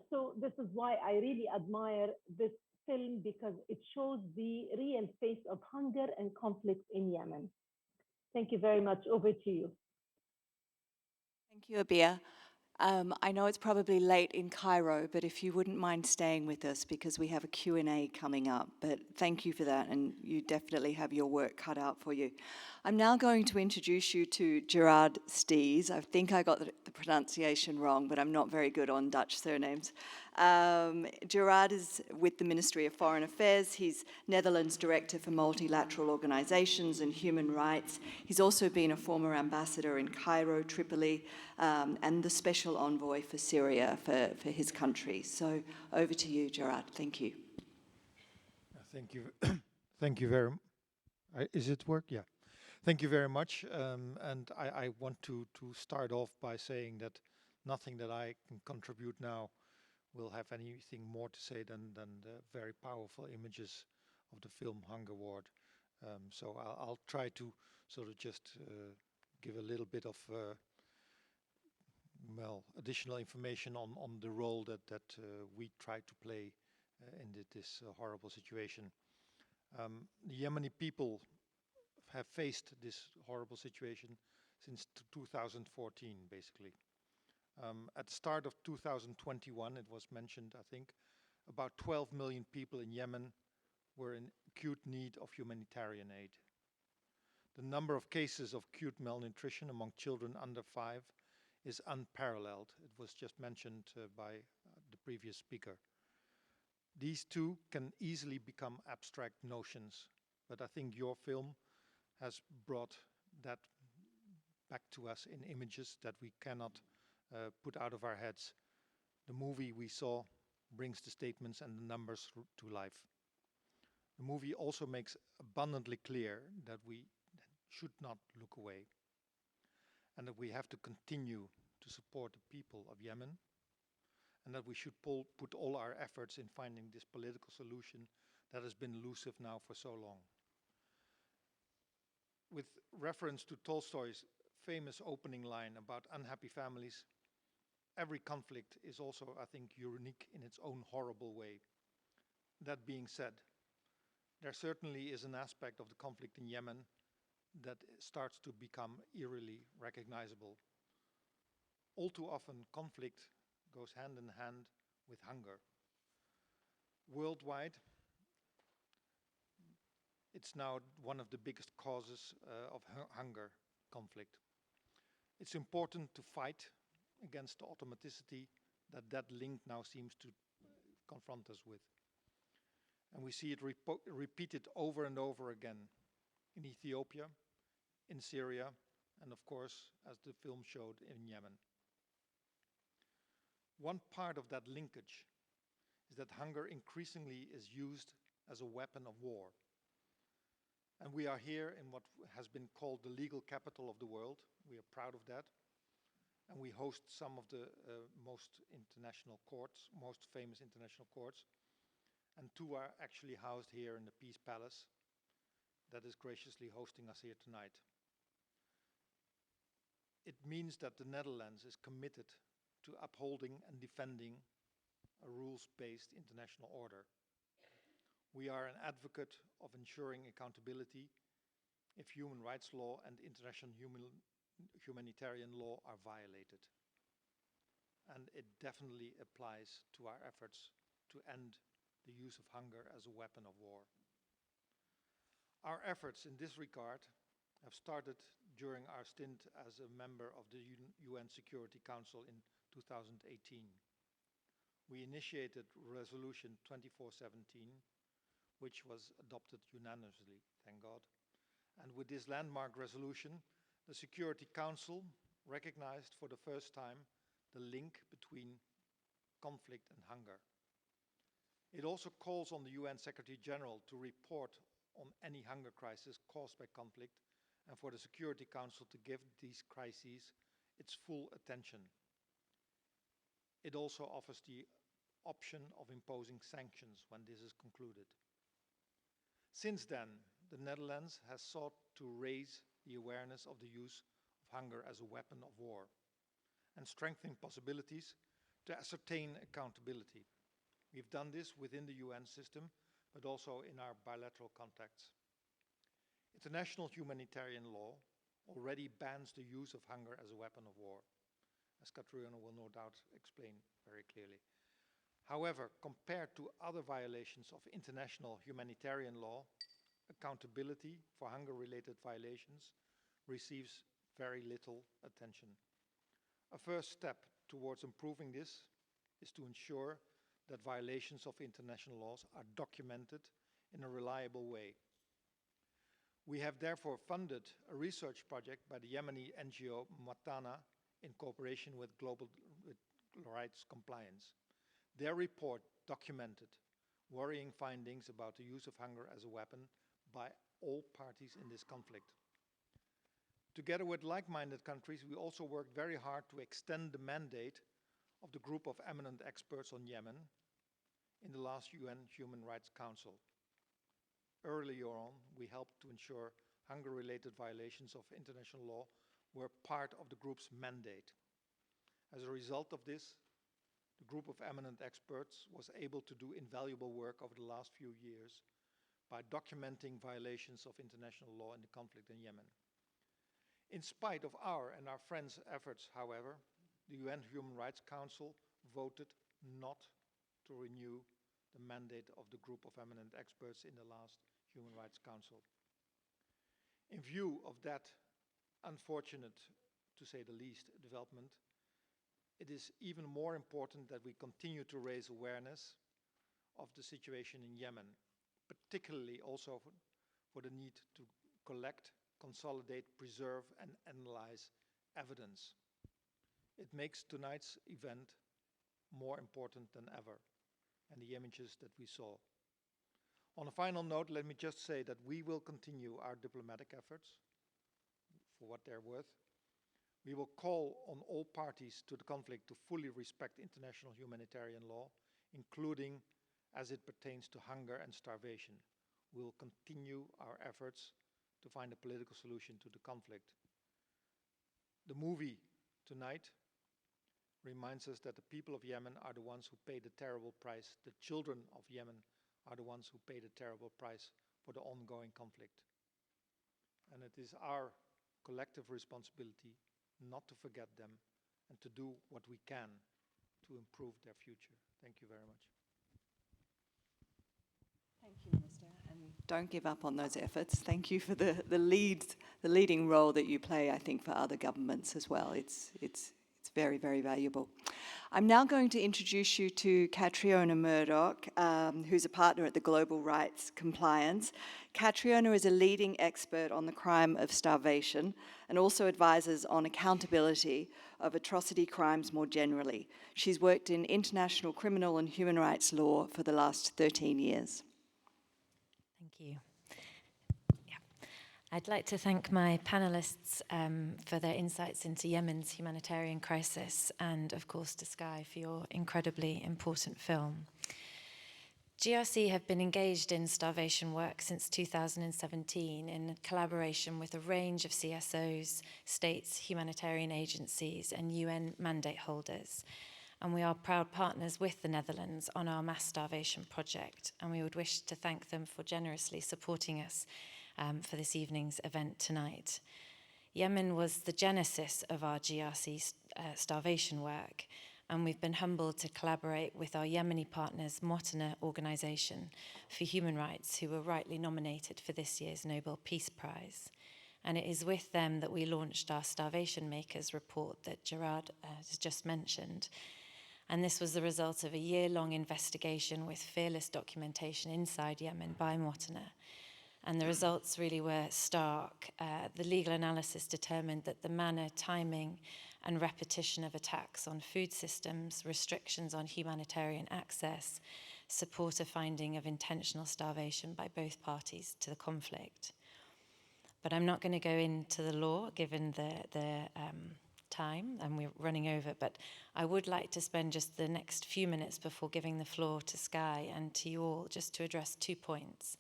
So this is why I really admire this film, because it shows the real face of hunger and conflict in Yemen. Thank you very much. Over to you. Thank you, Abeer. I know it's probably late in Cairo, but if you wouldn't mind staying with us, because we have a Q&A coming up. But thank you for that, and you definitely have your work cut out for you. I'm now going to introduce you to Gerard Steeghs. I think I got the pronunciation wrong, but I'm not very good on Dutch surnames. Gerard is with the Ministry of Foreign Affairs. He's Netherlands Director for Multilateral Organizations and Human Rights. He's also been a former ambassador in Cairo, Tripoli, and the Special Envoy for Syria for his country. So over to you, Gerard. Thank you. Thank you. Thank you very much. Is it work? Yeah. Thank you very much. And I want to start off by saying that nothing that I can contribute now will have anything more to say than the very powerful images of the film Hunger Ward. So I'll try to sort of just give a little bit of additional information on the role that we try to play in this horrible situation. The Yemeni people have faced this horrible situation since 2014, basically. At the start of 2021, it was mentioned, I think, about 12 million people in Yemen were in acute need of humanitarian aid. The number of cases of acute malnutrition among children under 5 is unparalleled. It was just mentioned by the previous speaker. These two can easily become abstract notions, but I think your film has brought that back to us in images that we cannot put out of our heads. The movie we saw brings the statements and the numbers to life. The movie also makes abundantly clear that we should not look away, and that we have to continue to support the people of Yemen, and that we should put all our efforts in finding this political solution that has been elusive now for so long. With reference to Tolstoy's famous opening line about unhappy families, every conflict is also, I think, unique in its own horrible way. That being said, there certainly is an aspect of the conflict in Yemen that starts to become eerily recognizable. All too often, conflict goes hand in hand with hunger. Worldwide, it's now one of the biggest causes of hunger conflict. It's important to fight against the automaticity that link now seems to confront us with. And we see it repeated over and over again in Ethiopia, in Syria, and of course, as the film showed, in Yemen. One part of that linkage is that hunger increasingly is used as a weapon of war. And we are here in what has been called the legal capital of the world. We are proud of that. And we host some of the most international courts, most famous international courts. And two are actually housed here in the Peace Palace that is graciously hosting us here tonight. It means that the Netherlands is committed to upholding and defending a rules-based international order. We are an advocate of ensuring accountability if human rights law and international humanitarian law are violated. And it definitely applies to our efforts to end the use of hunger as a weapon of war. Our efforts in this regard have started during our stint as a member of the UN Security Council in 2018. We initiated Resolution 2417, which was adopted unanimously, thank God. And with this landmark resolution, the Security Council recognized for the first time the link between conflict and hunger. It also calls on the UN Secretary General to report on any hunger crisis caused by conflict, and for the Security Council to give these crises its full attention. It also offers the option of imposing sanctions when this is concluded. Since then, the Netherlands has sought to raise the awareness of the use of hunger as a weapon of war and strengthening possibilities to ascertain accountability. We've done this within the UN system, but also in our bilateral contacts. International humanitarian law already bans the use of hunger as a weapon of war, as Catriona will no doubt explain very clearly. However, compared to other violations of international humanitarian law, accountability for hunger-related violations receives very little attention. A first step towards improving this is to ensure that violations of international laws are documented in a reliable way. We have therefore funded a research project by the Yemeni NGO Matana in cooperation with Global Rights Compliance. Their report documented worrying findings about the use of hunger as a weapon by all parties in this conflict. Together with like-minded countries, we also worked very hard to extend the mandate of the group of eminent experts on Yemen in the last UN Human Rights Council. Earlier on, we helped to ensure hunger-related violations of international law were part of the group's mandate. As a result of this, the group of eminent experts was able to do invaluable work over the last few years by documenting violations of international law in the conflict in Yemen. In spite of our and our friends' efforts, however, the UN Human Rights Council voted not to renew the mandate of the group of eminent experts in the last Human Rights Council. In view of that unfortunate, to say the least, development, it is even more important that we continue to raise awareness of the situation in Yemen, particularly also for the need to collect, consolidate, preserve, and analyze evidence. It makes tonight's event more important than ever, and the images that we saw. On a final note, let me just say that we will continue our diplomatic efforts for what they're worth. We will call on all parties to the conflict to fully respect international humanitarian law, including as it pertains to hunger and starvation. We will continue our efforts to find a political solution to the conflict. The movie tonight reminds us that the people of Yemen are the ones who pay the terrible price. The children of Yemen are the ones who pay the terrible price for the ongoing conflict. And it is our collective responsibility not to forget them and to do what we can to improve their future. Thank you very much. Thank you, Minister. And don't give up on those efforts. Thank you for the leading role that you play, I think, for other governments as well. It's very, very valuable. I'm now going to introduce you to Catriona Murdoch, who's a partner at the Global Rights Compliance. Catriona is a leading expert on the crime of starvation and also advises on accountability of atrocity crimes more generally. She's worked in international criminal and human rights law for the last 13 years. Thank you. I'd like to thank my panellists for their insights into Yemen's humanitarian crisis and, of course, to Skye for your incredibly important film. GRC have been engaged in starvation work since 2017 in collaboration with a range of CSOs, states, humanitarian agencies, and UN mandate holders. And we are proud partners with the Netherlands on our mass starvation project, and we would wish to thank them for generously supporting us for this evening's event tonight. Yemen was the genesis of our GRC starvation work, and we've been humbled to collaborate with our Yemeni partners, Multilateral Organization for Human Rights, who were rightly nominated for this year's Nobel Peace Prize. And it is with them that we launched our Starvation Makers report that Gerard has just mentioned. And this was the result of a year-long investigation with fearless documentation inside Yemen by Multilateral. And the results really were stark. The legal analysis determined that the manner, timing, and repetition of attacks on food systems, restrictions on humanitarian access, support a finding of intentional starvation by both parties to the conflict. But I'm not going to go into the law, given the time, and we're running over, but I would like to spend just the next few minutes before giving the floor to Skye and to you all, just to address 2 points.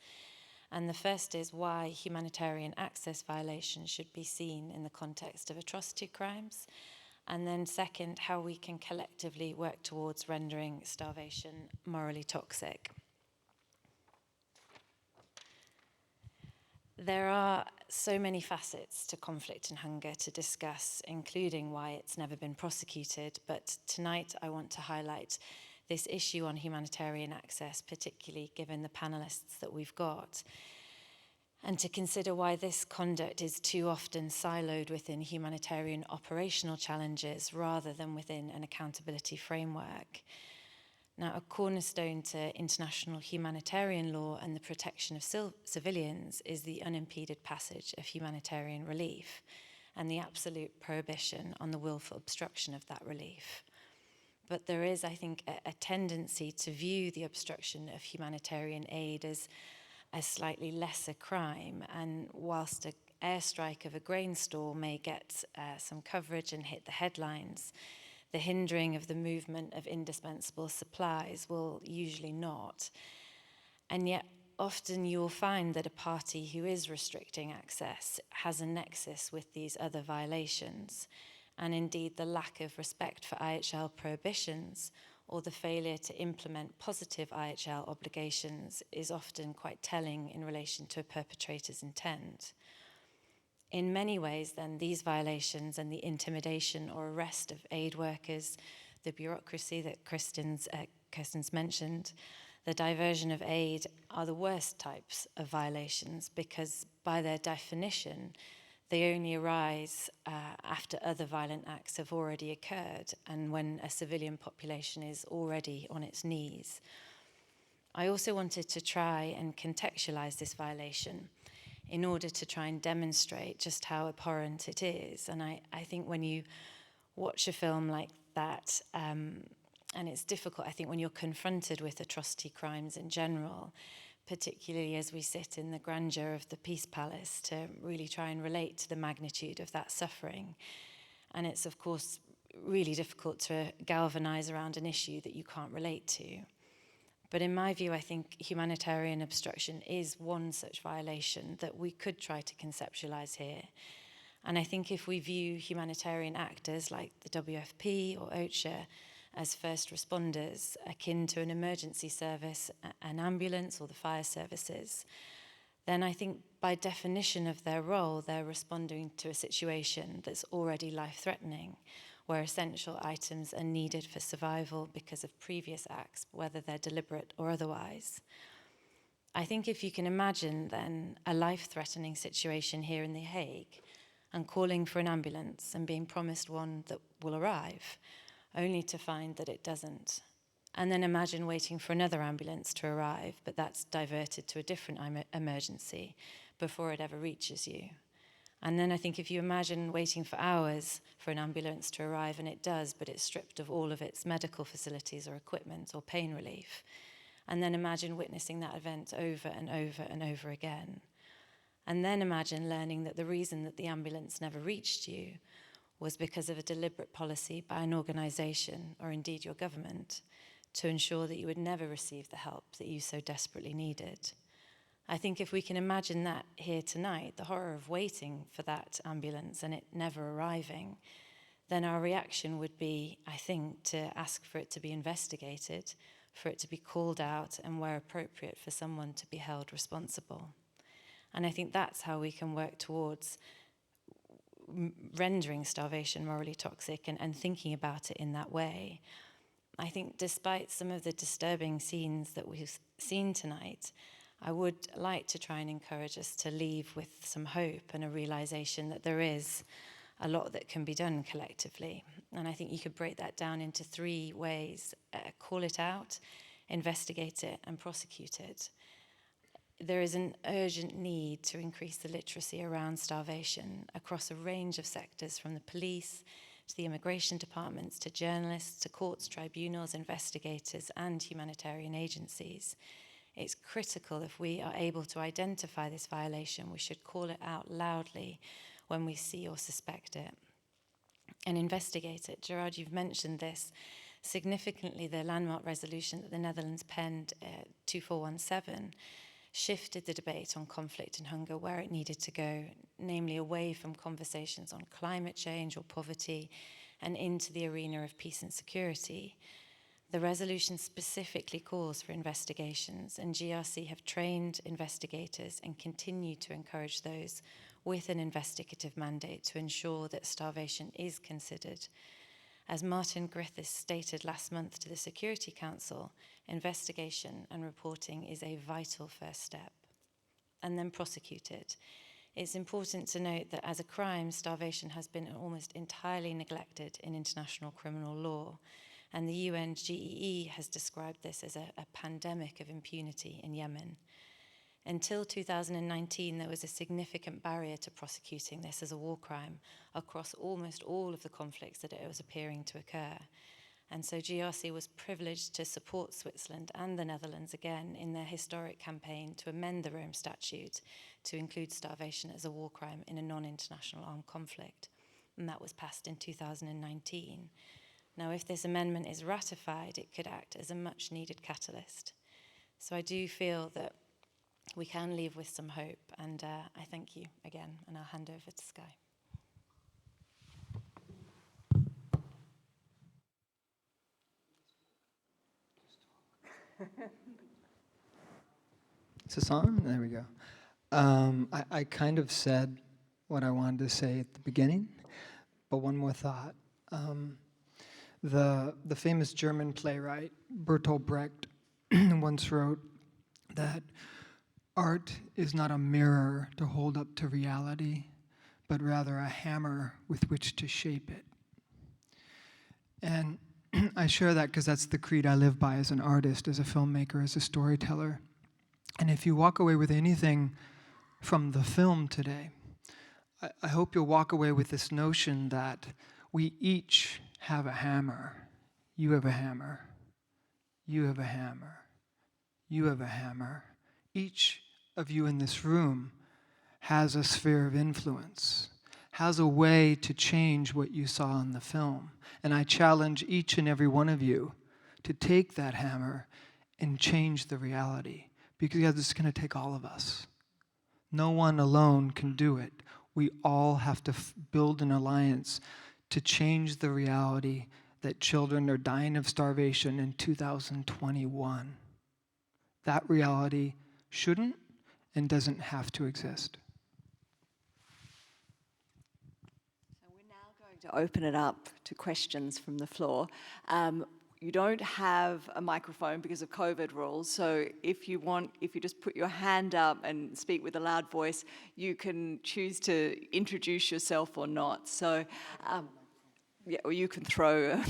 And the first is why humanitarian access violations should be seen in the context of atrocity crimes. And then second, how we can collectively work towards rendering starvation morally toxic. There are so many facets to conflict and hunger to discuss, including why it's never been prosecuted, but tonight I want to highlight this issue on humanitarian access, particularly given the panellists that we've got, and to consider why this conduct is too often siloed within humanitarian operational challenges rather than within an accountability framework. Now, a cornerstone to international humanitarian law and the protection of civilians is the unimpeded passage of humanitarian relief and the absolute prohibition on the willful obstruction of that relief. But there is, I think, a tendency to view the obstruction of humanitarian aid as a slightly lesser crime, and whilst an airstrike of a grain store may get some coverage and hit the headlines, the hindering of the movement of indispensable supplies will usually not. And yet, often you'll find that a party who is restricting access has a nexus with these other violations, and indeed the lack of respect for IHL prohibitions or the failure to implement positive IHL obligations is often quite telling in relation to a perpetrator's intent. In many ways, then, these violations and the intimidation or arrest of aid workers, the bureaucracy that Kirsten's mentioned, the diversion of aid are the worst types of violations because, by their definition, they only arise after other violent acts have already occurred and when a civilian population is already on its knees. I also wanted to try and contextualize this violation in order to try and demonstrate just how abhorrent it is. And I think when you watch a film like that, and it's difficult, I think, when you're confronted with atrocity crimes in general, particularly as we sit in the grandeur of the Peace Palace, to really try and relate to the magnitude of that suffering. And it's, of course, really difficult to galvanize around an issue that you can't relate to. But in my view, I think humanitarian obstruction is one such violation that we could try to conceptualize here. And I think if we view humanitarian actors like the WFP or OCHA as first responders, akin to an emergency service, an ambulance, or the fire services, then I think by definition of their role, they're responding to a situation that's already life-threatening, where essential items are needed for survival because of previous acts, whether they're deliberate or otherwise. I think if you can imagine then a life-threatening situation here in The Hague and calling for an ambulance and being promised one that will arrive, only to find that it doesn't. And then imagine waiting for another ambulance to arrive, but that's diverted to a different emergency before it ever reaches you. And then I think if you imagine waiting for hours for an ambulance to arrive and it does, but it's stripped of all of its medical facilities or equipment or pain relief, and then imagine witnessing that event over and over and over again. And then imagine learning that the reason that the ambulance never reached you was because of a deliberate policy by an organization, or indeed your government, to ensure that you would never receive the help that you so desperately needed. I think if we can imagine that here tonight, the horror of waiting for that ambulance and it never arriving, then our reaction would be, I think, to ask for it to be investigated, for it to be called out, and where appropriate, for someone to be held responsible. And I think that's how we can work towards rendering starvation morally toxic and thinking about it in that way. I think despite some of the disturbing scenes that we've seen tonight, I would like to try and encourage us to leave with some hope and a realization that there is a lot that can be done collectively. And I think you could break that down into three ways: call it out, investigate it, and prosecute it. There is an urgent need to increase the literacy around starvation across a range of sectors, from the police to the immigration departments to journalists to courts, tribunals, investigators, and humanitarian agencies. It's critical, if we are able to identify this violation, we should call it out loudly when we see or suspect it and investigate it. Gerard, you've mentioned this. Significantly, the landmark resolution that the Netherlands penned, 2417, shifted the debate on conflict and hunger where it needed to go, namely away from conversations on climate change or poverty and into the arena of peace and security. The resolution specifically calls for investigations, and GRC have trained investigators and continue to encourage those with an investigative mandate to ensure that starvation is considered. As Martin Griffiths stated last month to the Security Council, investigation and reporting is a vital first step. And then prosecute it. It's important to note that as a crime, starvation has been almost entirely neglected in international criminal law, and the UN GEE has described this as a pandemic of impunity in Yemen. Until 2019, there was a significant barrier to prosecuting this as a war crime across almost all of the conflicts that it was appearing to occur. And so GRC was privileged to support Switzerland and the Netherlands again in their historic campaign to amend the Rome Statute to include starvation as a war crime in a non-international armed conflict. And that was passed in 2019. Now, if this amendment is ratified, it could act as a much-needed catalyst. So I do feel that we can leave with some hope, and I thank you again, and I'll hand over to Skye. Is this on? There we go. I kind of said what I wanted to say at the beginning, but one more thought. The famous German playwright Bertolt Brecht once wrote that art is not a mirror to hold up to reality, but rather a hammer with which to shape it. And I share that because that's the creed I live by as an artist, as a filmmaker, as a storyteller. And if you walk away with anything from the film today, I hope you'll walk away with this notion that we each have a hammer. You have a hammer. You have a hammer. You have a hammer. Each of you in this room has a sphere of influence, has a way to change what you saw in the film. And I challenge each and every one of you to take that hammer and change the reality, because it's going to take all of us. No one alone can do it. We all have to build an alliance to change the reality that children are dying of starvation in 2021. That reality shouldn't and doesn't have to exist. So we're now going to open it up to questions from the floor. You don't have a microphone because of COVID rules, so if you just put your hand up and speak with a loud voice, you can choose to introduce yourself or not. So, yeah, or you can throw.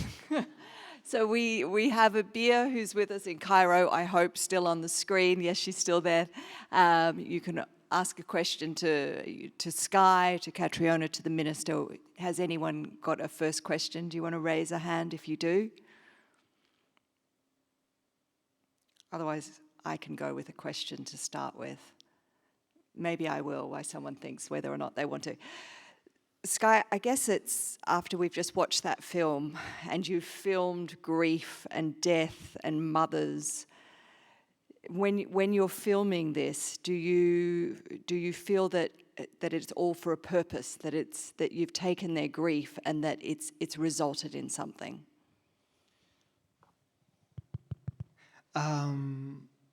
So we have Abeer, who's with us in Cairo, I hope still on the screen. Yes, she's still there. You can ask a question to Skye, to Catriona, to the Minister. Has anyone got a first question? Do you want to raise a hand if you do? Otherwise, I can go with a question to start with. Maybe I will, while someone thinks whether or not they want to. Skye, I guess it's after we've just watched that film and you've filmed grief and death and mothers. When you're filming this, do you feel that it's all for a purpose, that you've taken their grief and that it's resulted in something?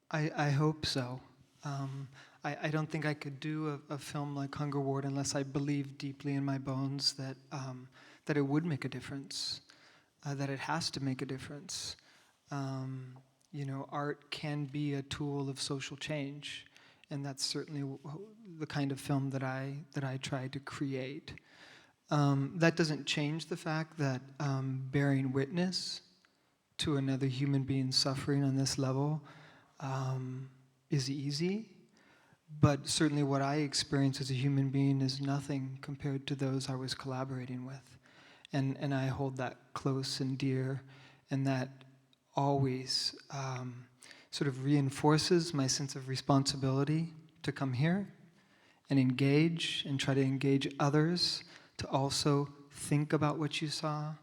I hope so. I don't think I could do a film like Hunger Ward unless I believe deeply in my bones that it would make a difference, that it has to make a difference. Art can be a tool of social change, and that's certainly the kind of film that I try to create. That doesn't change the fact that bearing witness to another human being suffering on this level is easy, but certainly what I experience as a human being is nothing compared to those I was collaborating with. And I hold that close and dear, and that always sort of reinforces my sense of responsibility to come here and engage and try to engage others to also think about what you saw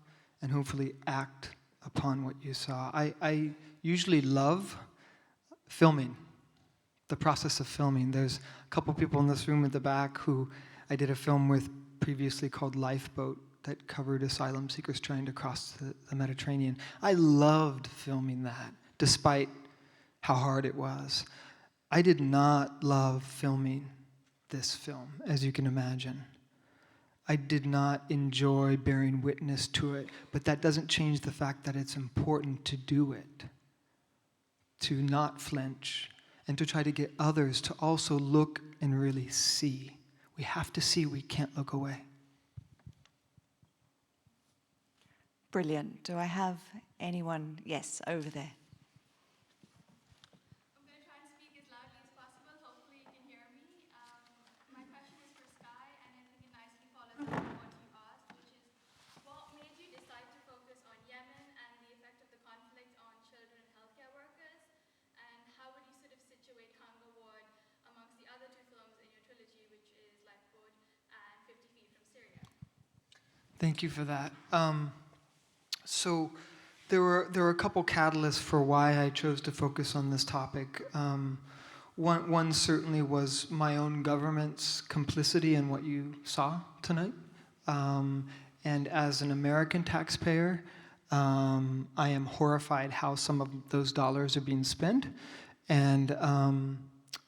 and hopefully act upon what you saw. I usually love filming, the process of filming. There's a couple people in this room at the back who I did a film with previously called Lifeboat that covered asylum seekers trying to cross the Mediterranean. I loved filming that, despite how hard it was. I did not love filming this film, as you can imagine. I did not enjoy bearing witness to it, but that doesn't change the fact that it's important to do it, to not flinch, and to try to get others to also look and really see. We have to see, we can't look away. Brilliant. Do I have anyone? Yes, over there. I'm going to try and speak as loudly as possible. Hopefully you can hear me. My question is for Skye, and I think it nicely follows up on what you asked, which is, what made you decide to focus on Yemen and the effect of the conflict on children and healthcare workers? And how would you sort of situate Hunger Ward amongst the other two films in your trilogy, which is Lifeboat and 50 Feet from Syria? Thank you for that. So there were a couple catalysts for why I chose to focus on this topic. One certainly was my own government's complicity in what you saw tonight. And as an American taxpayer, I am horrified how some of those dollars are being spent. And,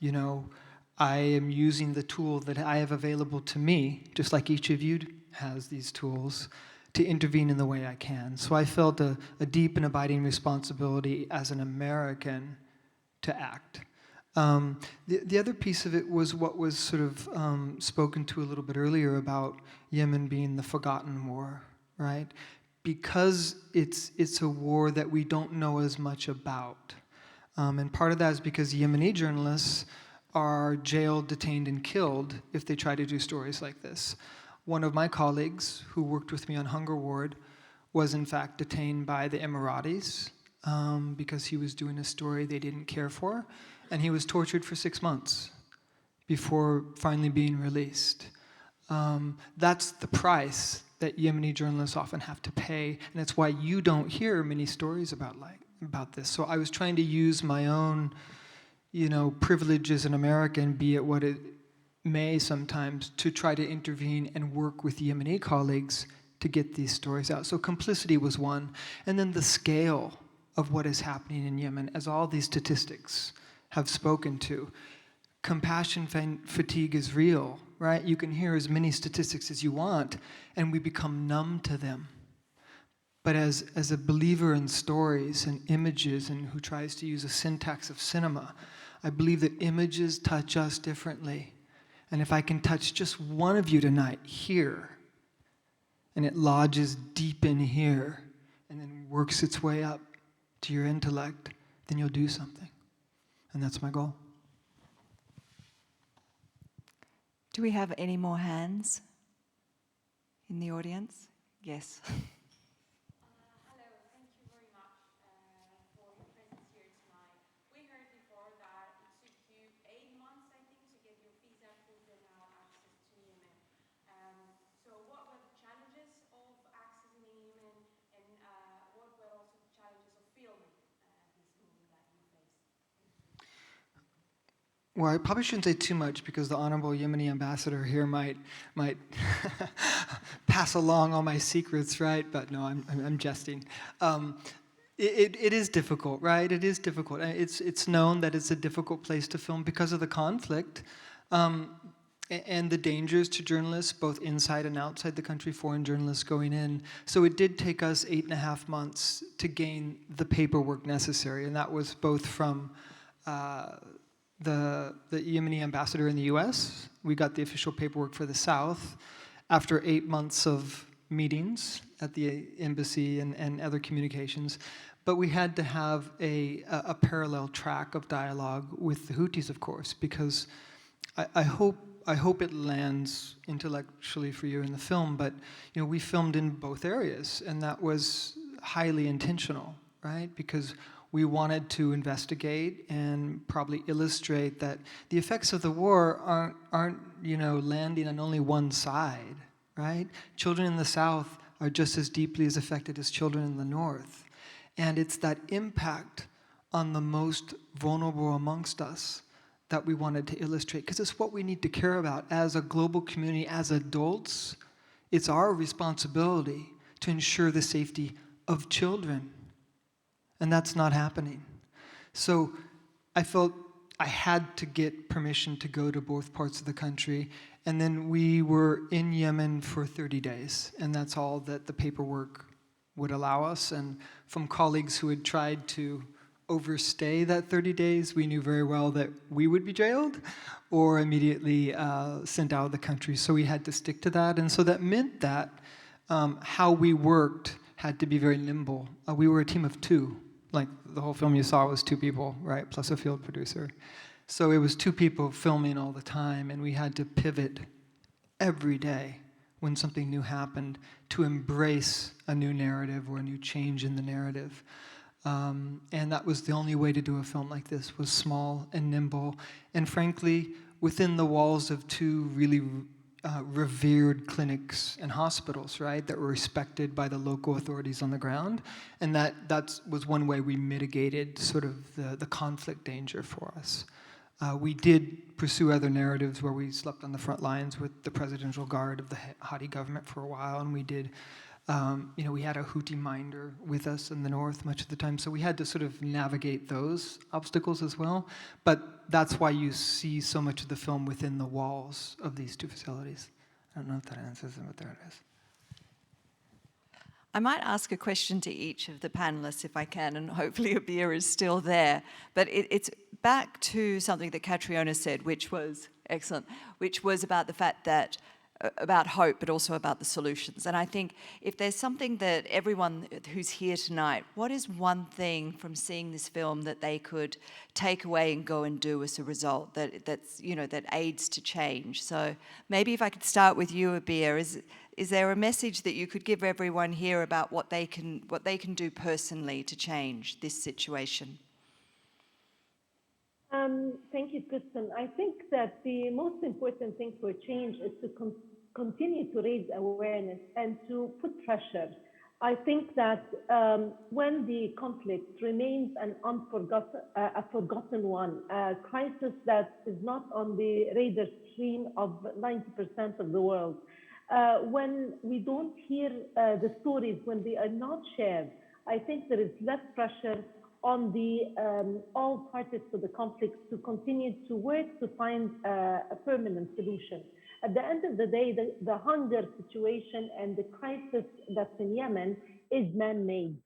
you know, I am using the tool that I have available to me, just like each of you has these tools, to intervene in the way I can. So I felt a deep and abiding responsibility as an American to act. The other piece of it was what was sort of spoken to a little bit earlier about Yemen being the forgotten war, right? Because it's a war that we don't know as much about. And part of that is because Yemeni journalists are jailed, detained, and killed if they try to do stories like this. One of my colleagues who worked with me on Hunger Ward was in fact detained by the Emiratis because he was doing a story they didn't care for, and he was tortured for 6 months before finally being released. That's the price that Yemeni journalists often have to pay, and that's why you don't hear many stories about this. So I was trying to use my own, you know, privilege as an American, be it what it may sometimes, to try to intervene and work with Yemeni colleagues to get these stories out. So complicity was one. And then the scale of what is happening in Yemen, as all these statistics have spoken to. Compassion fatigue is real, right? You can hear as many statistics as you want, and we become numb to them. But as a believer in stories and images, and who tries to use a syntax of cinema, I believe that images touch us differently. And if I can touch just one of you tonight here, and it lodges deep in here, and then works its way up to your intellect, then you'll do something. And that's my goal. Do we have any more hands in the audience? Yes. Hello, thank you very much for your presence here tonight. We heard before that it took you 8 months, I think, to get your visa approved and now access to Yemen. So what were the challenges of accessing Yemen, and what were also the challenges of filming this movie that you faced? Well, I probably shouldn't say too much because the Honorable Yemeni Ambassador here might pass along all my secrets, right? But no, I'm jesting. It is difficult, right? It is difficult. It's known that it's a difficult place to film because of the conflict and the dangers to journalists, both inside and outside the country, foreign journalists going in. So it did take us 8.5 months to gain the paperwork necessary, and that was both from the Yemeni ambassador in the US. We got the official paperwork for the South after 8 months of meetings at the embassy and other communications. But we had to have a parallel track of dialogue with the Houthis, of course, because I hope it lands intellectually for you in the film, but you know, we filmed in both areas, and that was highly intentional, right? Because we wanted to investigate and probably illustrate that the effects of the war aren't you know, landing on only one side, right? Children in the South are just as deeply as affected as children in the North. And it's that impact on the most vulnerable amongst us that we wanted to illustrate, because it's what we need to care about as a global community, as adults. It's our responsibility to ensure the safety of children, and that's not happening. So I felt I had to get permission to go to both parts of the country, and then we were in Yemen for 30 days, and that's all that the paperwork would allow us. And from colleagues who had tried to overstay that 30 days, we knew very well that we would be jailed or immediately sent out of the country. So we had to stick to that. And so that meant that how we worked had to be very nimble. We were a team of two. Like the whole film you saw was two people, right, plus a field producer. So it was two people filming all the time, and we had to pivot every day when something new happened to embrace a new narrative or a new change in the narrative. And that was the only way to do a film like this, was small and nimble, and frankly, within the walls of two really revered clinics and hospitals, right, that were respected by the local authorities on the ground. And that was one way we mitigated sort of the conflict danger for us. We did pursue other narratives where we slept on the front lines with the presidential guard of the Hadi government for a while, and we did we had a Houthi minder with us in the north much of the time, so we had to sort of navigate those obstacles as well. But that's why you see so much of the film within the walls of these two facilities. I don't know if that answers it, but there it is. I might ask a question to each of the panelists if I can, and hopefully Abeer is still there. But it's back to something that Catriona said, which was excellent, which was about the fact that about hope, but also about the solutions. And I think if there's something that everyone who's here tonight, what is one thing from seeing this film that they could take away and go and do as a result that aids to change? So maybe if I could start with you, Abeer, is there a message that you could give everyone here about what they can do personally to change this situation? Thank you, Kirsten. I think that the most important thing for change is to continue to raise awareness and to put pressure. I think that when the conflict remains a forgotten one, a crisis that is not on the radar screen of 90% of the world, when we don't hear the stories, when they are not shared, I think there is less pressure on the all parties to the conflict to continue to work to find a permanent solution. At the end of the day, the hunger situation and the crisis that's in Yemen is man-made.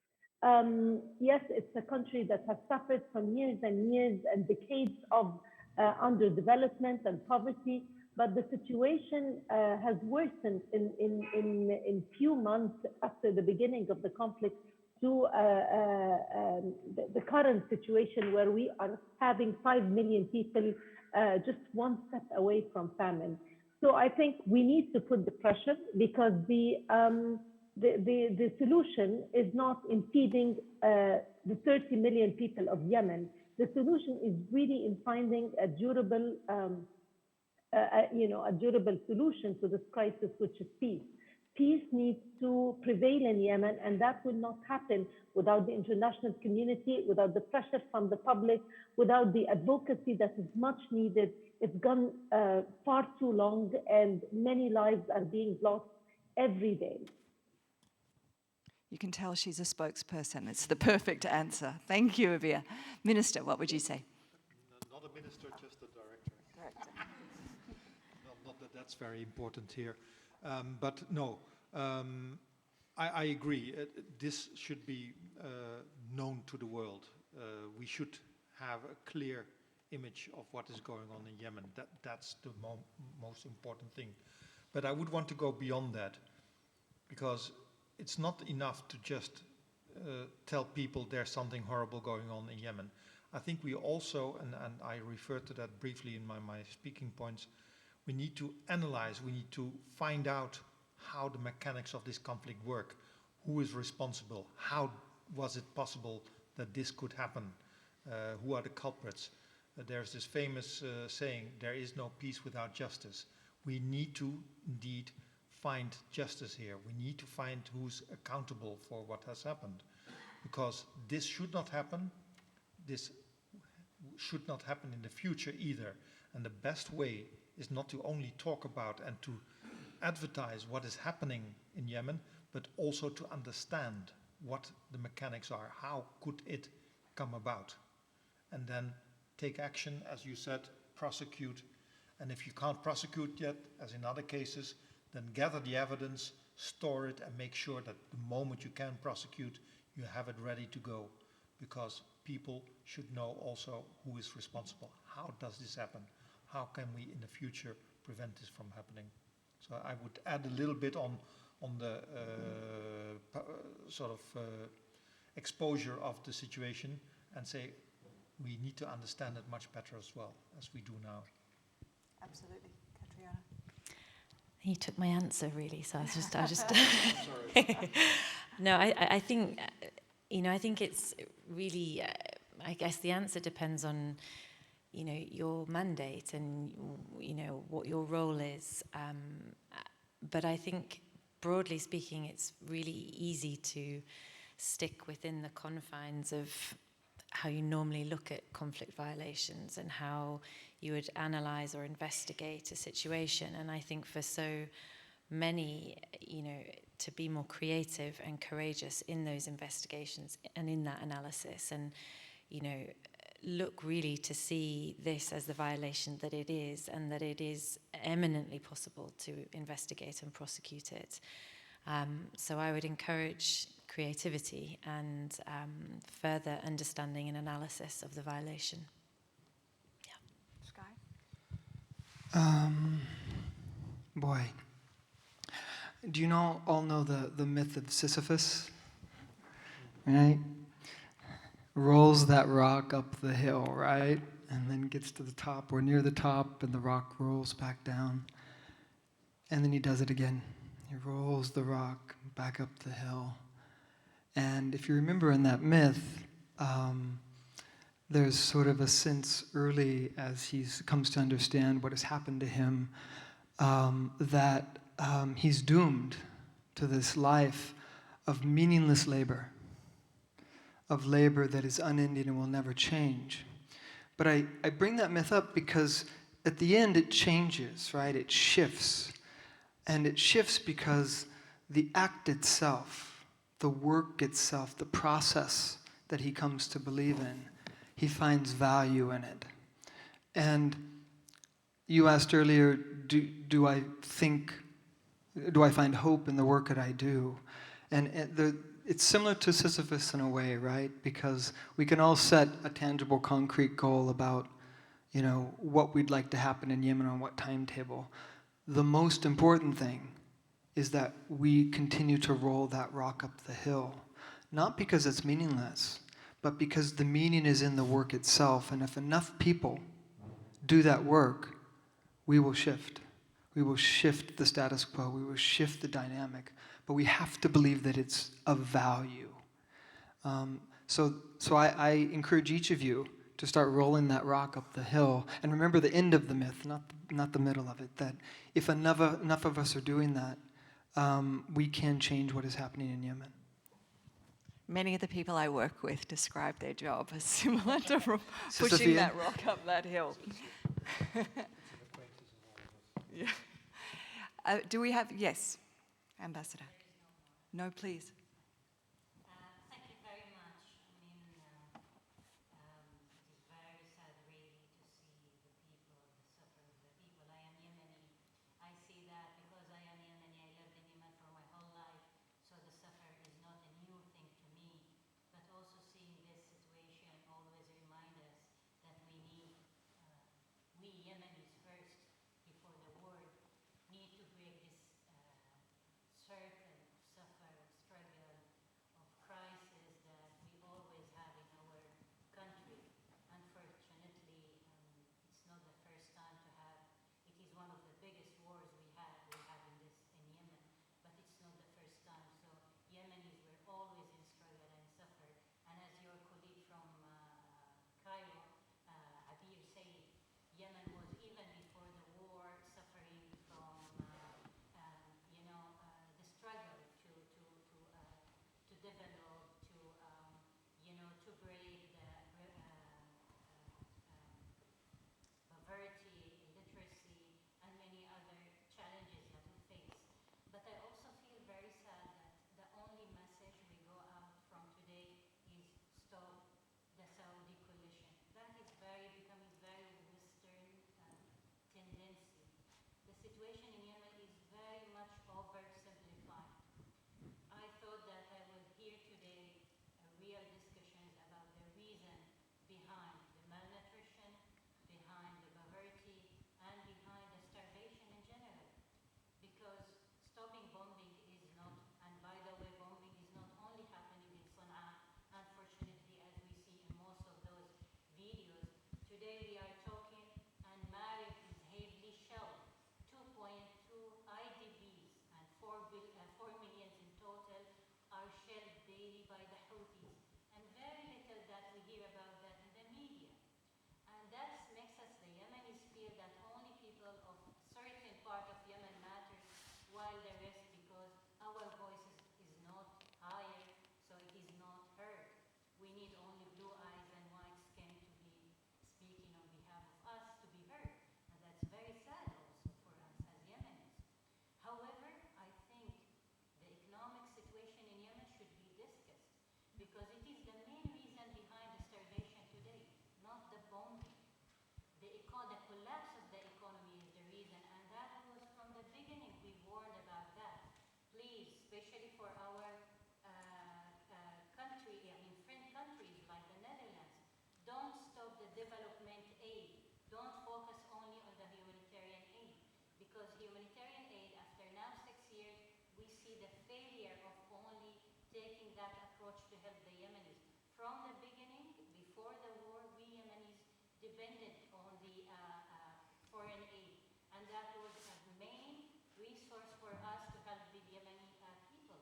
Yes, it's a country that has suffered from years and years and decades of underdevelopment and poverty, but the situation has worsened in few months after the beginning of the conflict to the current situation where we are having 5 million people just one step away from famine. So I think we need to put the pressure, because the solution is not in feeding the 30 million people of Yemen. The solution is really in finding a durable, a durable solution to this crisis, which is peace. Peace needs to prevail in Yemen, and that will not happen without the international community, without the pressure from the public, without the advocacy that is much needed. It's gone far too long, and many lives are being lost every day. You can tell she's a spokesperson. It's the perfect answer. Thank you, Abeer. Minister, what would you say? Not a minister, just a director. Not that that's very important here. But no, I agree. This should be known to the world. We should have a clear image of what is going on in Yemen. That's the most important thing. But I would want to go beyond that, because it's not enough to just tell people there's something horrible going on in Yemen. I think we also, and I referred to that briefly in my speaking points, we need to analyze, we need to find out how the mechanics of this conflict work. Who is responsible? How was it possible that this could happen? Who are the culprits? There's this famous saying, there is no peace without justice. We need to indeed find justice here. We need to find who's accountable for what has happened, because this should not happen. This should not happen in the future either. And the best way is not to only talk about and to advertise what is happening in Yemen, but also to understand what the mechanics are. How could it come about? And then take action, as you said, prosecute. And if you can't prosecute yet, as in other cases, then gather the evidence, store it, and make sure that the moment you can prosecute, you have it ready to go. Because people should know also who is responsible. How does this happen? How can we in the future prevent this from happening? So I would add a little bit on the exposure of the situation and say we need to understand it much better as well as we do now. Absolutely. Catriona? You took my answer really, so I just No, I think, I think it's really, I guess the answer depends on, your mandate and, what your role is. But I think, broadly speaking, it's really easy to stick within the confines of how you normally look at conflict violations and how you would analyze or investigate a situation. And I think for so many, to be more creative and courageous in those investigations and in that analysis and, look really to see this as the violation that it is and that it is eminently possible to investigate and prosecute it. So I would encourage creativity and further understanding and analysis of the violation. Skye? Boy. Do you all know the myth of Sisyphus? Right? Rolls that rock up the hill, right? And then gets to the top or near the top and the rock rolls back down. And then he does it again. He rolls the rock back up the hill. And if you remember in that myth, there's sort of a sense early as he comes to understand what has happened to him, that he's doomed to this life of meaningless labor, of labor that is unending and will never change. But I bring that myth up because at the end it changes, right? It shifts. And it shifts because the act itself, the work itself, the process that he comes to believe in, he finds value in it. And you asked earlier, do I find hope in the work that I do? And it's similar to Sisyphus in a way, right? Because we can all set a tangible, concrete goal about, what we'd like to happen in Yemen on what timetable. The most important thing is that we continue to roll that rock up the hill, not because it's meaningless, but because the meaning is in the work itself. And if enough people do that work, we will shift. We will shift the status quo. We will shift the dynamic. But we have to believe that it's of value. So I encourage each of you to start rolling that rock up the hill. And remember the end of the myth, not the middle of it, that if enough of us are doing that, we can change what is happening in Yemen. Many of the people I work with describe their job as similar to pushing that rock up that hill. Yeah. Do we have, yes, Ambassador? No, please. Thank you very much. It is very sad really to see the people, the suffering of the people. I am Yemeni. I see that because I am Yemeni. I lived in Yemen for my whole life, so the suffering is not a new thing to me. But also seeing this situation always remind us that we need, we Yemenis first, before the world, need to break this circle of suffering, struggle, for our country, I mean, friend countries like the Netherlands. Don't stop the development aid. Don't focus only on the humanitarian aid, because humanitarian aid, after now 6 years, we see the failure of only taking that approach to help the Yemenis. From the beginning, before the war, we Yemenis depended on the foreign aid, and that was a main resource for us to help the Yemeni people.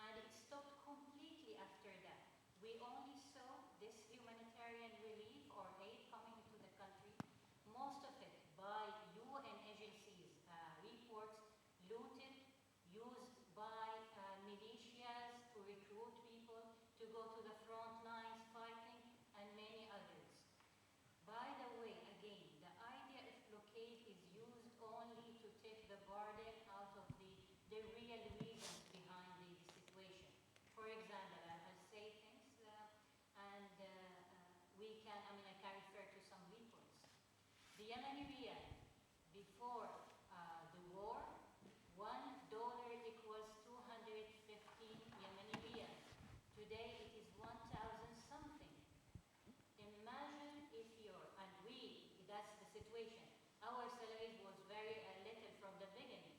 And it stopped completely after that. We only saw this humanitarian relief or aid coming into the country, most of it by UN agencies, reports looted, used by militias to recruit people to go to the front lines fighting, and many others. By the way, again, the idea of blockade is used only to take the burden out of the real reasons behind the situation. For example, I'll say things and we can, I can refer to some reports. The Yemeni riyal, before the war, $1 equals 215 Yemeni riyal. Today it is 1,000 something. Imagine if that's the situation. Our salaries was very little from the beginning.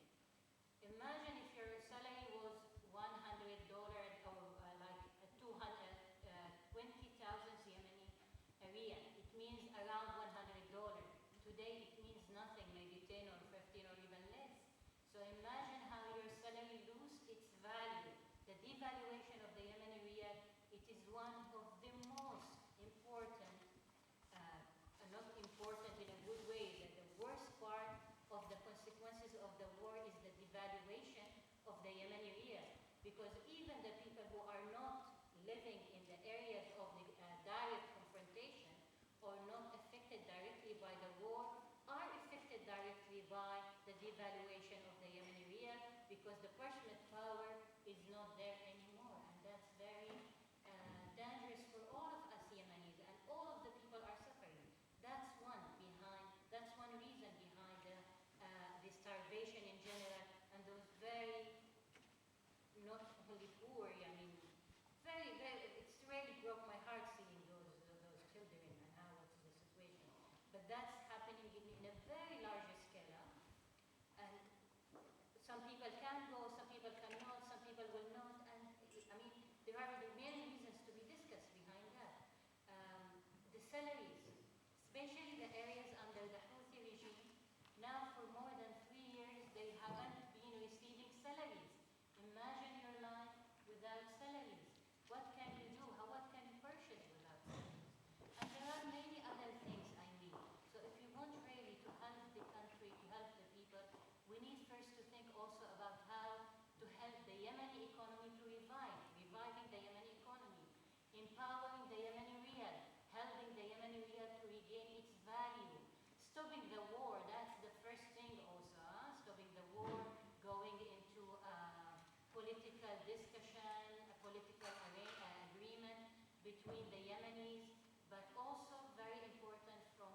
Imagine if your salary was $100 or like 20,000 Yemeni riyal. It means around $100. Today it means nothing, maybe 10 or 15 or even less. So imagine how your salary loses its value. The devaluation of the Yemeni riyal, it is one of the most important, not important in a good way, that the worst part of the consequences of the war is the devaluation of the Yemeni riyal. Because even the people who are not living in the areas of the direct confrontation or not affected directly by the war are affected directly by the devaluation of the Yemeni riyal, because the purchasing power is not there anymore, and that's very dangerous for all of us Yemenis, and all of the people are suffering. That's one reason behind the starvation in general, and those very, not only poor, I mean, very, it's really broke my heart seeing those children and how it's the situation. But that's happening in a very large scale. And some people can go, some people cannot, some people will not. And I mean, there are many reasons to be discussed behind that. The salaries, especially the areas under the Houthi regime, now for more than 3 years, they haven't been receiving salaries. Imagine your life without salaries. What can you do? What can you purchase without salaries? And there are many other things, I mean. So if you want really to help the country, to help the people, we need first to think also about how to help the Yemeni economy to reviving the Yemeni economy, empowering the Yemeni riyal, helping the Yemeni riyal to regain its value, stopping the war. That's the first thing also, stopping the war, going into political discussion, a political agreement between the Yemenis, but also very important from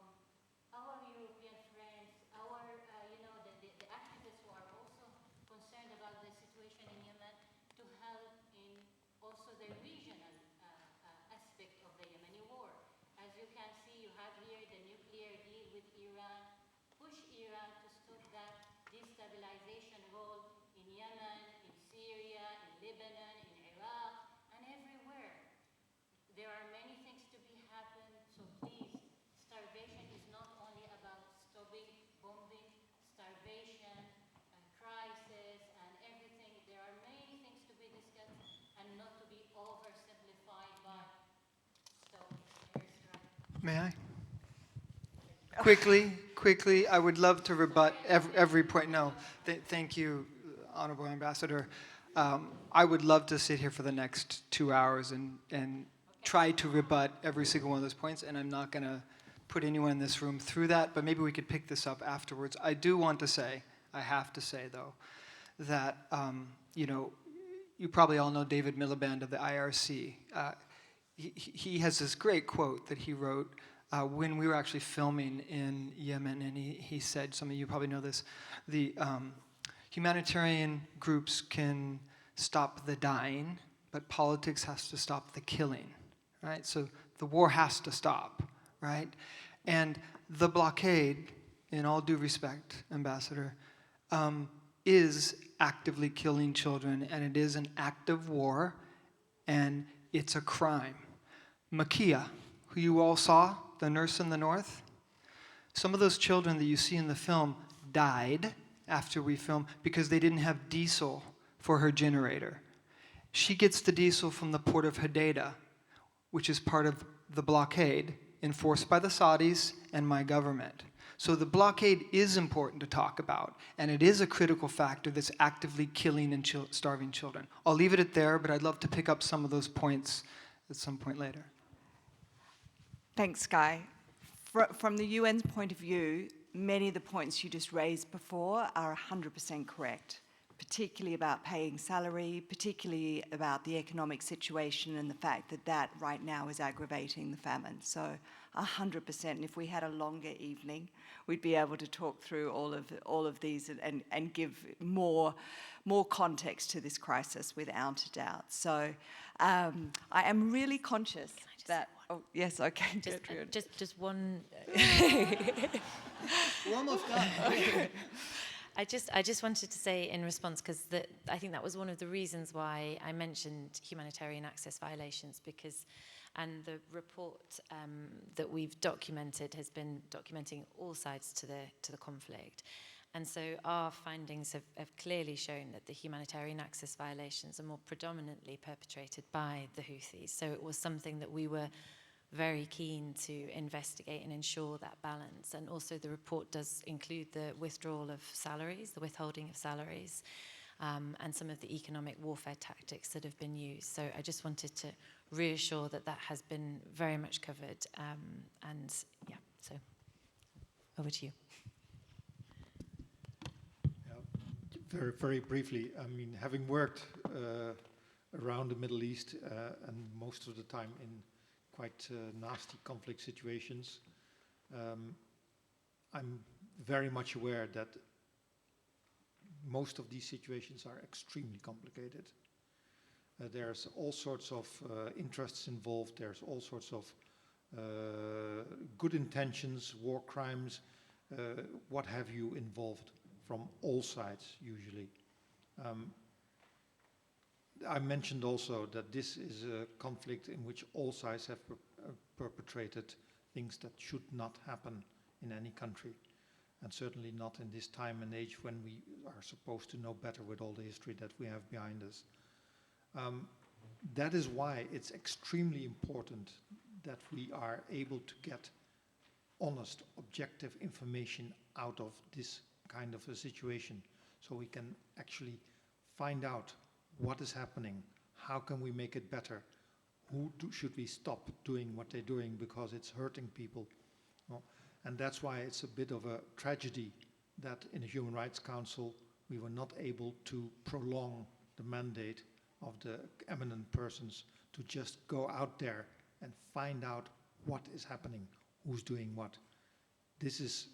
our European friends, our, the activists who are also concerned about the situation in Yemen, to help in also the regional aspect of the Yemeni war. As you can see, you have here the nuclear deal with Iran. Push Iran to stop that destabilization role in Yemen, in Syria, in Lebanon, in Iraq, and everywhere. There are many things to be happened, so please, starvation is not only about stopping bombing, starvation, crisis, and everything. There are many things to be discussed and not to be oversimplified by stopping airstrike. May I? Quickly, I would love to rebut every point. No, thank you, Honorable Ambassador. I would love to sit here for the next 2 hours and try to rebut every single one of those points, and I'm not going to put anyone in this room through that, but maybe we could pick this up afterwards. I do want to say, I have to say, though, that, you probably all know David Miliband of the IRC. He has this great quote that he wrote when we were actually filming in Yemen, and he said, some of you probably know this, the humanitarian groups can stop the dying, but politics has to stop the killing, right? So the war has to stop, right? And the blockade, in all due respect, Ambassador, is actively killing children, and it is an act of war, and it's a crime. Makia, who you all saw, the nurse in the north, some of those children that you see in the film died after we filmed because they didn't have diesel for her generator. She gets the diesel from the port of Hodeidah, which is part of the blockade enforced by the Saudis and my government. So the blockade is important to talk about, and it is a critical factor that's actively killing and starving children. I'll leave it at there, but I'd love to pick up some of those points at some point later. Thanks, Skye. From the UN's point of view, many of the points you just raised before are 100% correct, particularly about paying salary, particularly about the economic situation and the fact that that right now is aggravating the famine. So 100%, and if we had a longer evening, we'd be able to talk through all of these and give more context to this crisis without a doubt. So I am really conscious that... Oh, yes, okay. Just one... We're almost done. I just wanted to say in response, because I think that was one of the reasons why I mentioned humanitarian access violations, and the report that we've documented has been documenting all sides to the conflict. And so our findings have clearly shown that the humanitarian access violations are more predominantly perpetrated by the Houthis. So it was something that we were very keen to investigate and ensure that balance. And also the report does include the withdrawal of salaries, the withholding of salaries, and some of the economic warfare tactics that have been used. So I just wanted to reassure that that has been very much covered. And yeah, so over to you. Very, very briefly, I mean, having worked around the Middle East and most of the time in quite nasty conflict situations, I'm very much aware that most of these situations are extremely complicated. There's all sorts of interests involved, there's all sorts of good intentions, war crimes, what have you involved from all sides usually. I mentioned also that this is a conflict in which all sides have perpetrated things that should not happen in any country, and certainly not in this time and age when we are supposed to know better with all the history that we have behind us. That is why it's extremely important that we are able to get honest, objective information out of this kind of a situation, so we can actually find out what is happening, how can we make it better, should we stop doing what they're doing because it's hurting people. Well, and that's why it's a bit of a tragedy that in the Human Rights Council we were not able to prolong the mandate of the eminent persons to just go out there and find out what is happening, who's doing what. This is,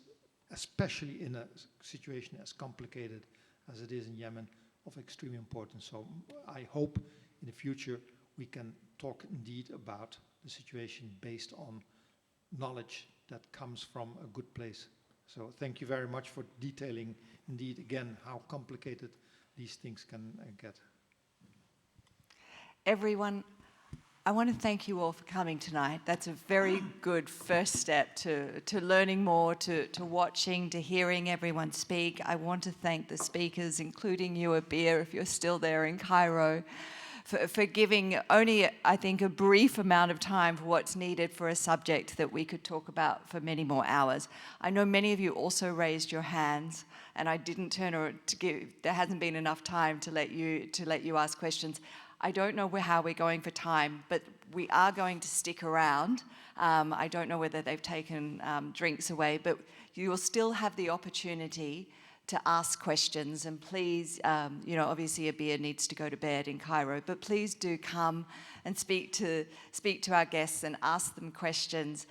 especially in a situation as complicated as it is in Yemen, of extreme importance. So I hope in the future we can talk indeed about the situation based on knowledge that comes from a good place. So thank you very much for detailing indeed again how complicated these things can get. Everyone, I want to thank you all for coming tonight. That's a very good first step to learning more, to watching, to hearing everyone speak. I want to thank the speakers, including you, Abeer, if you're still there in Cairo, for giving only, I think, a brief amount of time for what's needed for a subject that we could talk about for many more hours. I know many of you also raised your hands, and I didn't there hasn't been enough time to let you ask questions. I don't know how we're going for time, but we are going to stick around. I don't know whether they've taken drinks away, but you will still have the opportunity to ask questions. And please, obviously Abeer needs to go to bed in Cairo, but please do come and speak to our guests and ask them questions.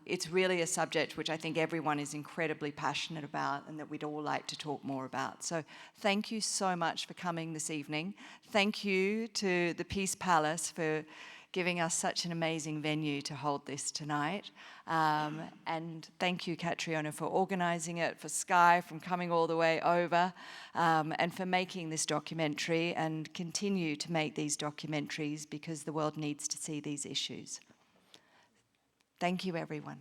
It's really a subject which I think everyone is incredibly passionate about and that we'd all like to talk more about. So thank you so much for coming this evening. Thank you to the Peace Palace for giving us such an amazing venue to hold this tonight. And thank you, Catriona, for organising it, for Skye from coming all the way over, and for making this documentary, and continue to make these documentaries because the world needs to see these issues. Thank you, everyone.